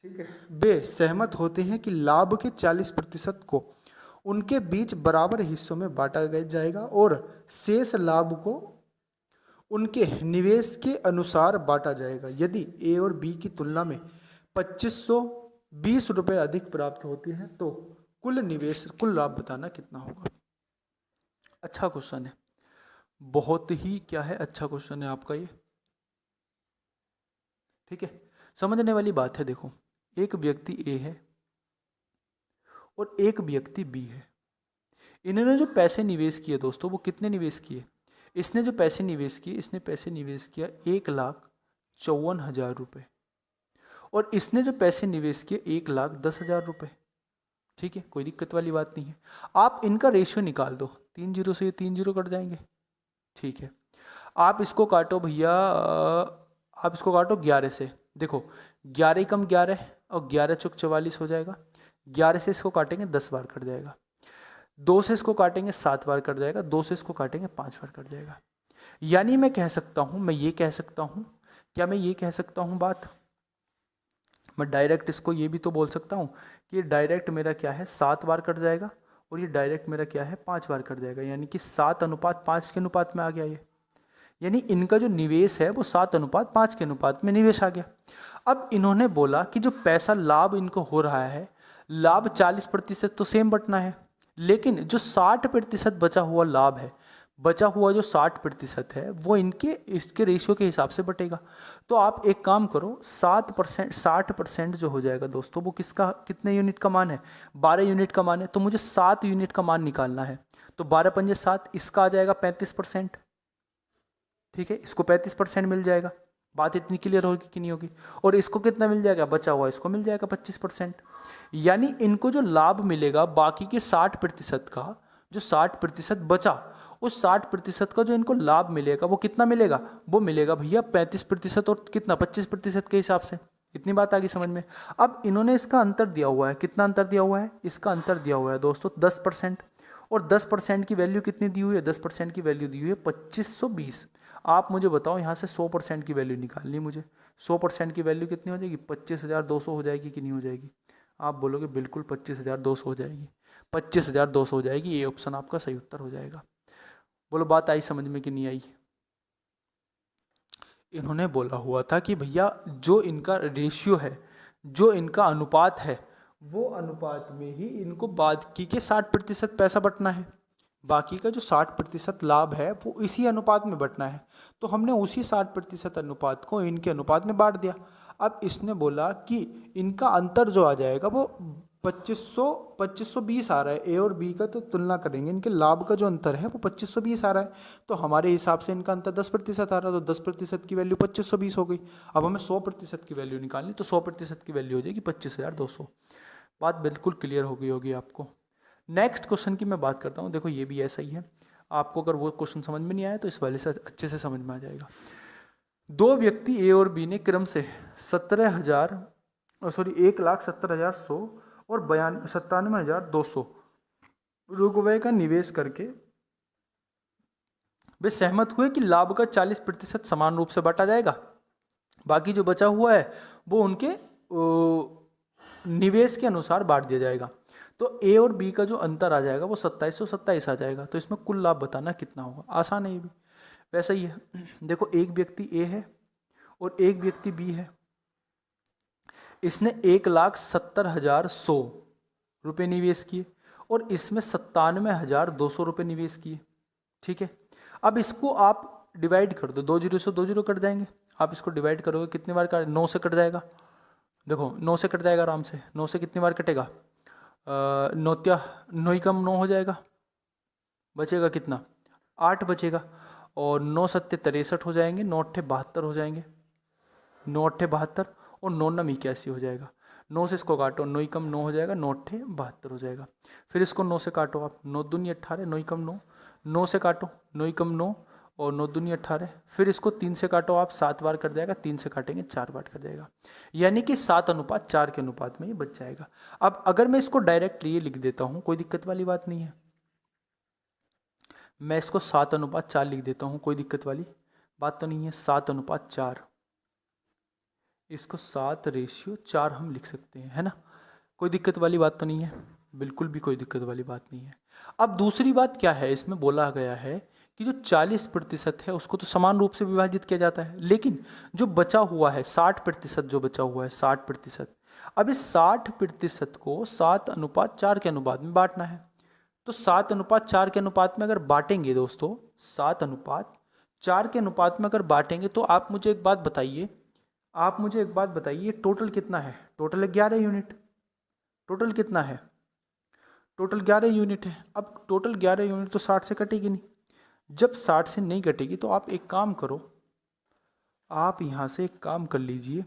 ठीक है, वे सहमत होते हैं कि लाभ के 40% को उनके बीच बराबर हिस्सों में बांटा जाएगा और शेष लाभ को उनके निवेश के अनुसार बांटा जाएगा। यदि ए और बी की तुलना में 2520 रुपये अधिक प्राप्त होते हैं तो कुल लाभ बताना कितना होगा। अच्छा क्वेश्चन है। बहुत ही क्या है, अच्छा क्वेश्चन है आपका ये। ठीक है, समझने वाली बात है। देखो, एक व्यक्ति ए है और एक व्यक्ति बी है। इन्होंने जो पैसे निवेश किए दोस्तों, वो कितने निवेश किए? इसने जो पैसे निवेश किए, इसने पैसे निवेश किया 1,54,000 रुपये, और इसने जो पैसे निवेश किए 1,10,000 रुपये। ठीक है, कोई दिक्कत वाली बात नहीं है। आप इनका रेशियो निकाल दो, 3 जीरो से ये 3 जीरो कट जाएंगे। ठीक है, आप इसको काटो भैया, आप इसको काटो 11 से। देखो, 11 कम 11 और 11 चौक 44 हो जाएगा। 11 से इसको काटेंगे 10 बार कट जाएगा। 2 से इसको काटेंगे 7 बार कट जाएगा। 2 से इसको काटेंगे 5 बार कट जाएगा। यानी मैं कह सकता हूँ, मैं ये कह सकता हूँ, क्या मैं ये कह सकता हूँ बात, मैं डायरेक्ट इसको ये भी तो बोल सकता हूँ कि ये डायरेक्ट मेरा क्या है 7 बार कट जाएगा, और ये डायरेक्ट मेरा क्या है 5 बार कट जाएगा। यानी कि 7:5 के अनुपात में आ गया ये। यानी इनका जो निवेश है वो 7:5 के अनुपात में निवेश आ गया। अब इन्होंने बोला कि जो पैसा लाभ इनको हो रहा है, लाभ 40% तो सेम बटना है, लेकिन जो 60% बचा हुआ लाभ है, बचा हुआ जो 60% है, वो इनके इसके रेशियो के हिसाब से बटेगा। तो आप एक काम करो, 7%, 60% जो हो जाएगा दोस्तों, वो किसका, कितने यूनिट का मान है? 12 यूनिट का मान है। तो मुझे 7 यूनिट का मान निकालना है। तो 12 पंजे 7, इसका आ जाएगा 35%। ठीक है, इसको 35% मिल जाएगा। बात इतनी क्लियर होगी कि नहीं होगी? और इसको कितना मिल जाएगा? बचा हुआ इसको मिल जाएगा 25%। यानी इनको जो लाभ मिलेगा बाकी के 60% का, जो 60% बचा, उस 60% का जो इनको लाभ मिलेगा वो कितना मिलेगा? वो मिलेगा भैया 35% और कितना 25% के हिसाब से। इतनी बात आ गई समझ में? अब इन्होंने इसका अंतर दिया हुआ है। कितना अंतर दिया हुआ है? इसका अंतर दिया हुआ है दोस्तों 10%। और 10% की वैल्यू कितनी दी हुई है? 10% की वैल्यू दी हुई है 2520। आप मुझे बताओ, यहाँ से 100% की वैल्यू निकालनी मुझे। 100% की वैल्यू कितनी हो जाएगी? 25,200 हो जाएगी कि नहीं हो जाएगी? आप बोलोगे बिल्कुल 25,200 हो जाएगी। 25,200 हो जाएगी। ये ऑप्शन आपका सही उत्तर हो जाएगा। बोलो, बात आई समझ में कि नहीं आई? इन्होंने बोला हुआ था कि भैया जो इनका रेशियो है, जो इनका अनुपात है, वो अनुपात में ही इनको बाकी के 60% पैसा बटना है। बाकी का जो 60% लाभ है वो इसी अनुपात में बटना है। तो हमने उसी 60% अनुपात को इनके अनुपात में बांट दिया। अब इसने बोला कि इनका अंतर जो आ जाएगा वो 2520 आ रहा है। ए और बी का तो तुलना करेंगे, इनके लाभ का जो अंतर है वो 2520 आ रहा है। तो हमारे हिसाब से इनका अंतर 10% आ रहा है। तो 10% की वैल्यू 2520 हो गई। अब हमें 100% की वैल्यू निकालनी, तो 100% की वैल्यू हो जाएगी 25,200। बात बिल्कुल क्लियर हो गई होगी आपको। नेक्स्ट क्वेश्चन की मैं बात करता हूँ। देखो, ये भी ऐसा ही है। आपको अगर वो क्वेश्चन समझ में नहीं आया तो इस वाले से अच्छे से समझ में आ जाएगा। दो व्यक्ति ए और बी ने क्रम से 1,70,1,70,100 और 97,200 रुपये का निवेश करके वे सहमत हुए कि लाभ का 40% समान रूप से बांटा जाएगा। बाकी जो बचा हुआ है वो उनके निवेश के अनुसार बांट दिया जाएगा। तो ए और बी का जो अंतर आ जाएगा वो 2727 आ जाएगा। तो इसमें कुल लाभ बताना कितना होगा? आसान है ये भी। वैसा ही है। देखो, एक व्यक्ति ए है और एक व्यक्ति बी है। इसने 1,70,100 रुपये निवेश किए और इसमें 97,200 रुपये निवेश किए। ठीक है, अब इसको आप डिवाइड कर दो। 2 जीरो से 2 जीरो कट जाएंगे। आप इसको डिवाइड करोगे कितनी बार? 9 से कट जाएगा। देखो, 9 से कट जाएगा आराम से। 9 से कितनी बार कटेगा? 9 ही कम 9 हो जाएगा। बचेगा कितना? 8 बचेगा। और 9 सत्ते 63 हो जाएंगे। 9 अट्ठे 72 हो जाएंगे। 9 अट्ठे 72 और 9 नम 81 हो जाएगा। 9 से इसको काटो, 9 ही कम 9 हो जाएगा। 9 अट्ठे 72 हो जाएगा। फिर इसको 9 से काटो आप, 9 दूनी 18, 9 ही कम 9। 9 से काटो, 9 ही कम 9 और 9 दूनी 18। फिर इसको 3 से काटो आप, 7 बार कट जाएगा। 3 से काटेंगे 4 बार कट जाएगा। यानी कि 7:4 के अनुपात में ये बच जाएगा। अब अगर मैं इसको डायरेक्ट ये लिख देता हूँ, कोई दिक्कत वाली बात नहीं है। मैं इसको 7:4 लिख देता हूँ, कोई दिक्कत वाली बात तो नहीं है। 7:4, इसको 7:4 हम लिख सकते हैं, है ना? कोई दिक्कत वाली बात तो नहीं है, बिल्कुल भी कोई दिक्कत वाली बात नहीं है। अब दूसरी बात क्या है, इसमें बोला गया है कि जो 40% है उसको तो समान रूप से विभाजित किया जाता है, लेकिन जो बचा हुआ है 60%, जो बचा हुआ है 60%, अब इस 60% को 7:4 के अनुपात में बांटना है। तो 7:4 के अनुपात में अगर बांटेंगे दोस्तों, 7:4 के अनुपात में अगर बांटेंगे तो आप मुझे एक बात बताइए, टोटल कितना है? Total 11 unit. टोटल कितना है? टोटल 11 यूनिट है। अब टोटल 11 यूनिट तो 60 से कटेगी नहीं। जब 60 से नहीं कटेगी तो आप एक काम करो, आप यहाँ से एक काम कर लीजिए।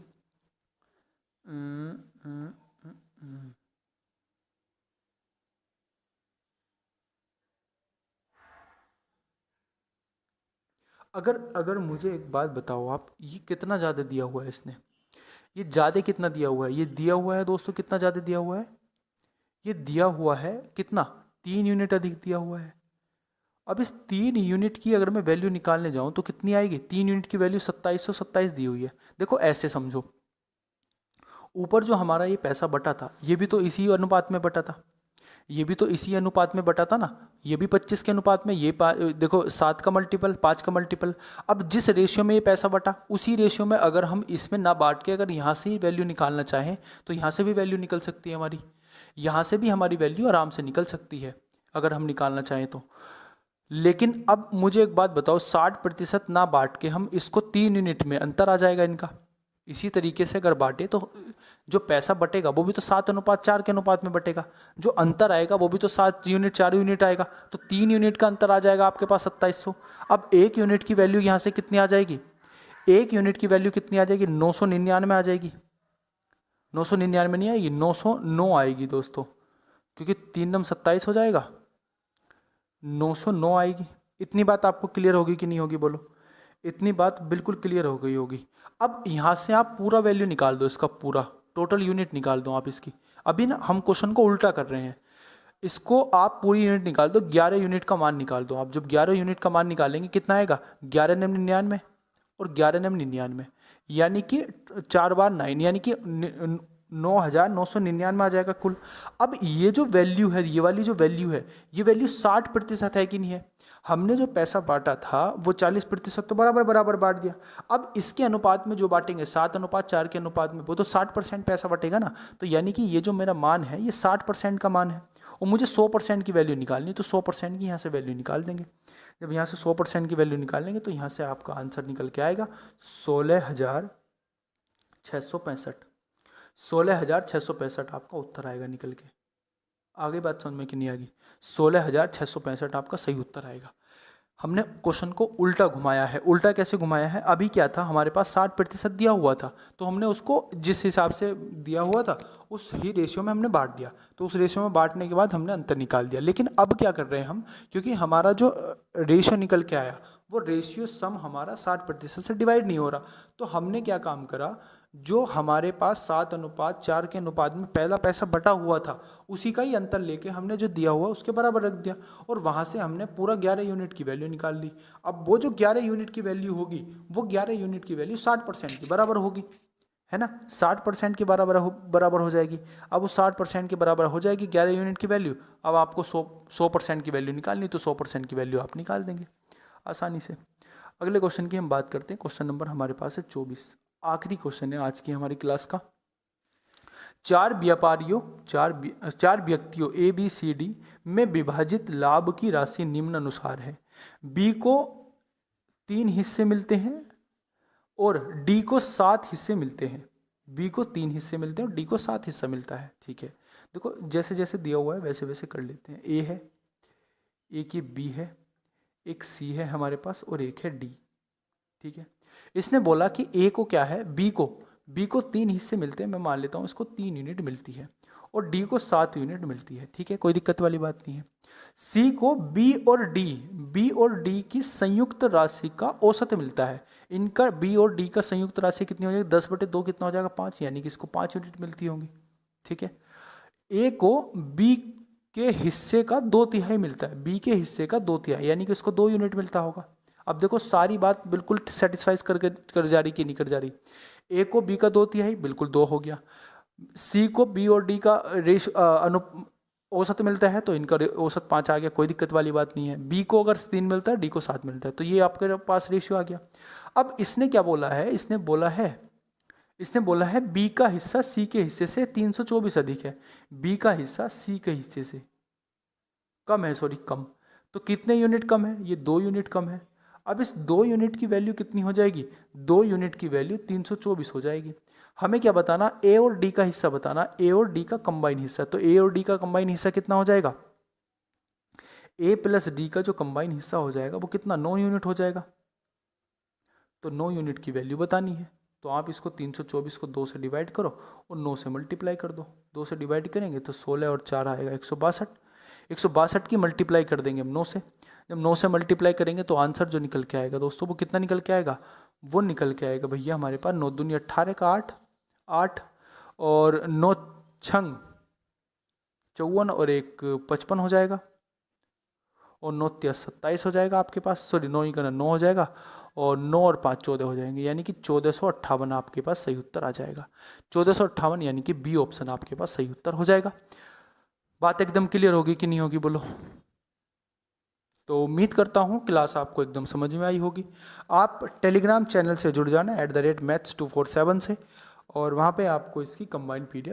अगर मुझे एक बात बताओ आप, ये कितना ज़्यादा दिया हुआ है इसने? ये ज़्यादा कितना दिया हुआ है? ये दिया हुआ है दोस्तों, कितना ज़्यादा दिया हुआ है? ये दिया हुआ है कितना? 3 यूनिट अधिक दिया हुआ है। अब इस 3 यूनिट की अगर मैं वैल्यू निकालने जाऊं तो कितनी आएगी? 3 यूनिट की वैल्यू 2727 दी हुई है। देखो ऐसे समझो, ऊपर जो हमारा ये पैसा बटा था ये भी तो इसी अनुपात में बटा था, ये भी तो इसी अनुपात में बटा था ना। ये भी 25 के अनुपात में, ये देखो 7 का मल्टीपल, 5 का मल्टीपल। अब जिस रेशियो में ये पैसा बटा उसी रेशियो में अगर हम इसमें ना बांट के अगर यहाँ से ही वैल्यू निकालना चाहें तो यहाँ से भी वैल्यू निकल सकती है हमारी, यहाँ से भी हमारी वैल्यू आराम से निकल सकती है अगर हम निकालना चाहें तो। लेकिन अब मुझे एक बात बताओ, 60% ना बांट के हम इसको 3 यूनिट में अंतर आ जाएगा इनका। इसी तरीके से अगर बांटे तो जो पैसा बटेगा वो भी तो 7:4 के अनुपात में बटेगा, जो अंतर आएगा वो भी तो 7 यूनिट 4 यूनिट आएगा, तो 3 यूनिट का अंतर आ जाएगा आपके पास 2700। अब 1 यूनिट की वैल्यू यहाँ से कितनी आ जाएगी? 1 यूनिट की वैल्यू कितनी आ जाएगी? 999 आ जाएगी। 999 नहीं आएगी, 909 आएगी दोस्तों, क्योंकि 3 नम 27 हो जाएगा, 909 आएगी। इतनी बात आपको क्लियर होगी कि नहीं होगी बोलो? इतनी बात बिल्कुल क्लियर हो गई होगी। अब यहाँ से आप पूरा वैल्यू निकाल दो, इसका पूरा टोटल यूनिट निकाल दो आप इसकी। अभी ना हम क्वेश्चन को उल्टा कर रहे हैं, इसको आप पूरी यूनिट निकाल दो, 11 यूनिट का मान निकाल दो आप। जब 11 यूनिट का मान निकालेंगे कितना आएगा? 11×99 और 11×99, यानी कि 4 बार 9, यानी कि 9,999 आ जाएगा कुल। अब ये जो वैल्यू है, ये वाली जो वैल्यू है, ये वैल्यू 60% है कि नहीं है? हमने जो पैसा बांटा था वो 40% तो बराबर बराबर बांट दिया। अब इसके अनुपात में जो बांटेंगे 7:4 के अनुपात में, वो तो 60% पैसा बटेगा ना। तो यानी कि ये जो मेरा मान है ये 60% का मान है, और मुझे 100% की वैल्यू निकालनी, तो 100% की यहाँ से वैल्यू निकाल देंगे। जब यहाँ से 100% की वैल्यू निकालेंगे तो यहाँ से आपका आंसर निकल के आएगा 16,665। 16,665 आपका उत्तर आएगा निकल के। आगे बात समझ में कि नहीं आएगी? 16,665 आपका सही उत्तर आएगा। हमने क्वेश्चन को उल्टा घुमाया है। उल्टा कैसे घुमाया है? अभी क्या था, हमारे पास 60% दिया हुआ था, तो हमने उसको जिस हिसाब से दिया हुआ था उस ही रेशियो में हमने बांट दिया। तो उस रेशियो में बांटने के बाद हमने अंतर निकाल दिया। लेकिन अब क्या कर रहे हैं हम, क्योंकि हमारा जो रेशियो निकल के आया वो रेशियो सम हमारा 60% से डिवाइड नहीं हो रहा, तो हमने क्या काम करा, जो हमारे पास 7:4 के अनुपात में पहला पैसा बटा हुआ था उसी का ही अंतर लेके हमने जो दिया हुआ उसके बराबर रख दिया, और वहाँ से हमने पूरा 11 यूनिट की वैल्यू निकाल ली। अब वो जो 11 यूनिट की वैल्यू होगी वो 11 यूनिट की वैल्यू 60% की बराबर होगी, है ना? 60% के बराबर हो जाएगी। अब वो 60% के बराबर हो जाएगी 11 यूनिट की वैल्यू। अब आपको 100% की वैल्यू निकालनी, तो 100% की वैल्यू आप निकाल देंगे आसानी से। अगले क्वेश्चन की हम बात करते हैं। क्वेश्चन नंबर हमारे पास है 24, आखिरी क्वेश्चन है आज की हमारी क्लास का। चार व्यक्तियों ए बी सी डी में विभाजित लाभ की राशि निम्न अनुसार है। बी को 3 हिस्से मिलते हैं और डी को 7 हिस्से मिलते हैं। बी को 3 हिस्से मिलते हैं और डी को 7 हिस्सा मिलता है। ठीक है, देखो जैसे जैसे दिया हुआ है वैसे वैसे कर लेते हैं। ए है, एक ये बी है, एक सी है हमारे पास, और एक है डी। ठीक है, इसने बोला कि ए को क्या है, बी को 3 हिस्से मिलते हैं, मैं मान लेता हूँ इसको 3 यूनिट मिलती है, और डी को 7 यूनिट मिलती है। ठीक है, कोई दिक्कत वाली बात नहीं है। सी को बी और डी की संयुक्त राशि का औसत मिलता है। इनका बी और डी का संयुक्त राशि कितनी हो जाएगी? 10/2 कितना हो जाएगा? 5, यानी कि इसको 5 यूनिट मिलती होंगी। ठीक है, ए को बी के हिस्से का 2/3 मिलता है, बी के हिस्से का 2/3, यानी कि इसको 2 यूनिट मिलता होगा। अब देखो सारी बात बिल्कुल सेटिस्फाइज कर जा रही कि नहीं कर जा रही? ए को बी का 2/3 बिल्कुल 2 हो गया। सी को बी और डी का औसत मिलता है, तो इनका औसत 5 आ गया, कोई दिक्कत वाली बात नहीं है। बी को अगर 3 मिलता है, डी को 7 मिलता है, तो ये आपके पास रेशियो आ गया। अब इसने क्या बोला है, इसने बोला है बी का हिस्सा सी के हिस्से से 324 अधिक है। बी का हिस्सा सी के हिस्से से कम है, कम। तो कितने यूनिट कम है? ये 2 यूनिट कम है। अब इस 2 यूनिट की वैल्यू कितनी हो जाएगी? 2 यूनिट की वैल्यू 324 हो जाएगी। हमें क्या बताना? ए और डी का हिस्सा बताना, ए और डी का कंबाइन हिस्सा। तो ए और डी का कंबाइन हिस्सा कितना हो जाएगा? ए प्लस डी का जो कंबाइन हिस्सा हो जाएगा वो कितना? 9 यूनिट हो जाएगा। तो 9 यूनिट की वैल्यू बतानी है। तो आप इसको 324 को 2 से डिवाइड करो और 9 से मल्टीप्लाई कर दो। 2 से डिवाइड करेंगे तो 16 और 4 आएगा 162। 162 की मल्टीप्लाई कर देंगे हम 9 से। जब 9 से मल्टीप्लाई करेंगे तो आंसर जो निकल के आएगा दोस्तों वो कितना निकल के आएगा? वो निकल के आएगा भैया हमारे पास 9 दूनी 18 का 8, 8 और 9 छंग 54 और 1 55 हो जाएगा और 9 तिया 27 हो जाएगा आपके पास। सॉरी 9 ही करना 9 हो जाएगा और 9 और 5 14 हो जाएंगे, यानी कि 1458 आपके पास सही उत्तर आ जाएगा। 1458 यानी कि बी ऑप्शन आपके पास सही उत्तर हो जाएगा। बात एकदम क्लियर होगी कि नहीं होगी बोलो? तो उम्मीद करता हूँ क्लास आपको एकदम समझ में आई होगी। आप टेलीग्राम चैनल से जुड़ जाना @maths247 से, और वहाँ पे आपको इसकी कंबाइंड PDF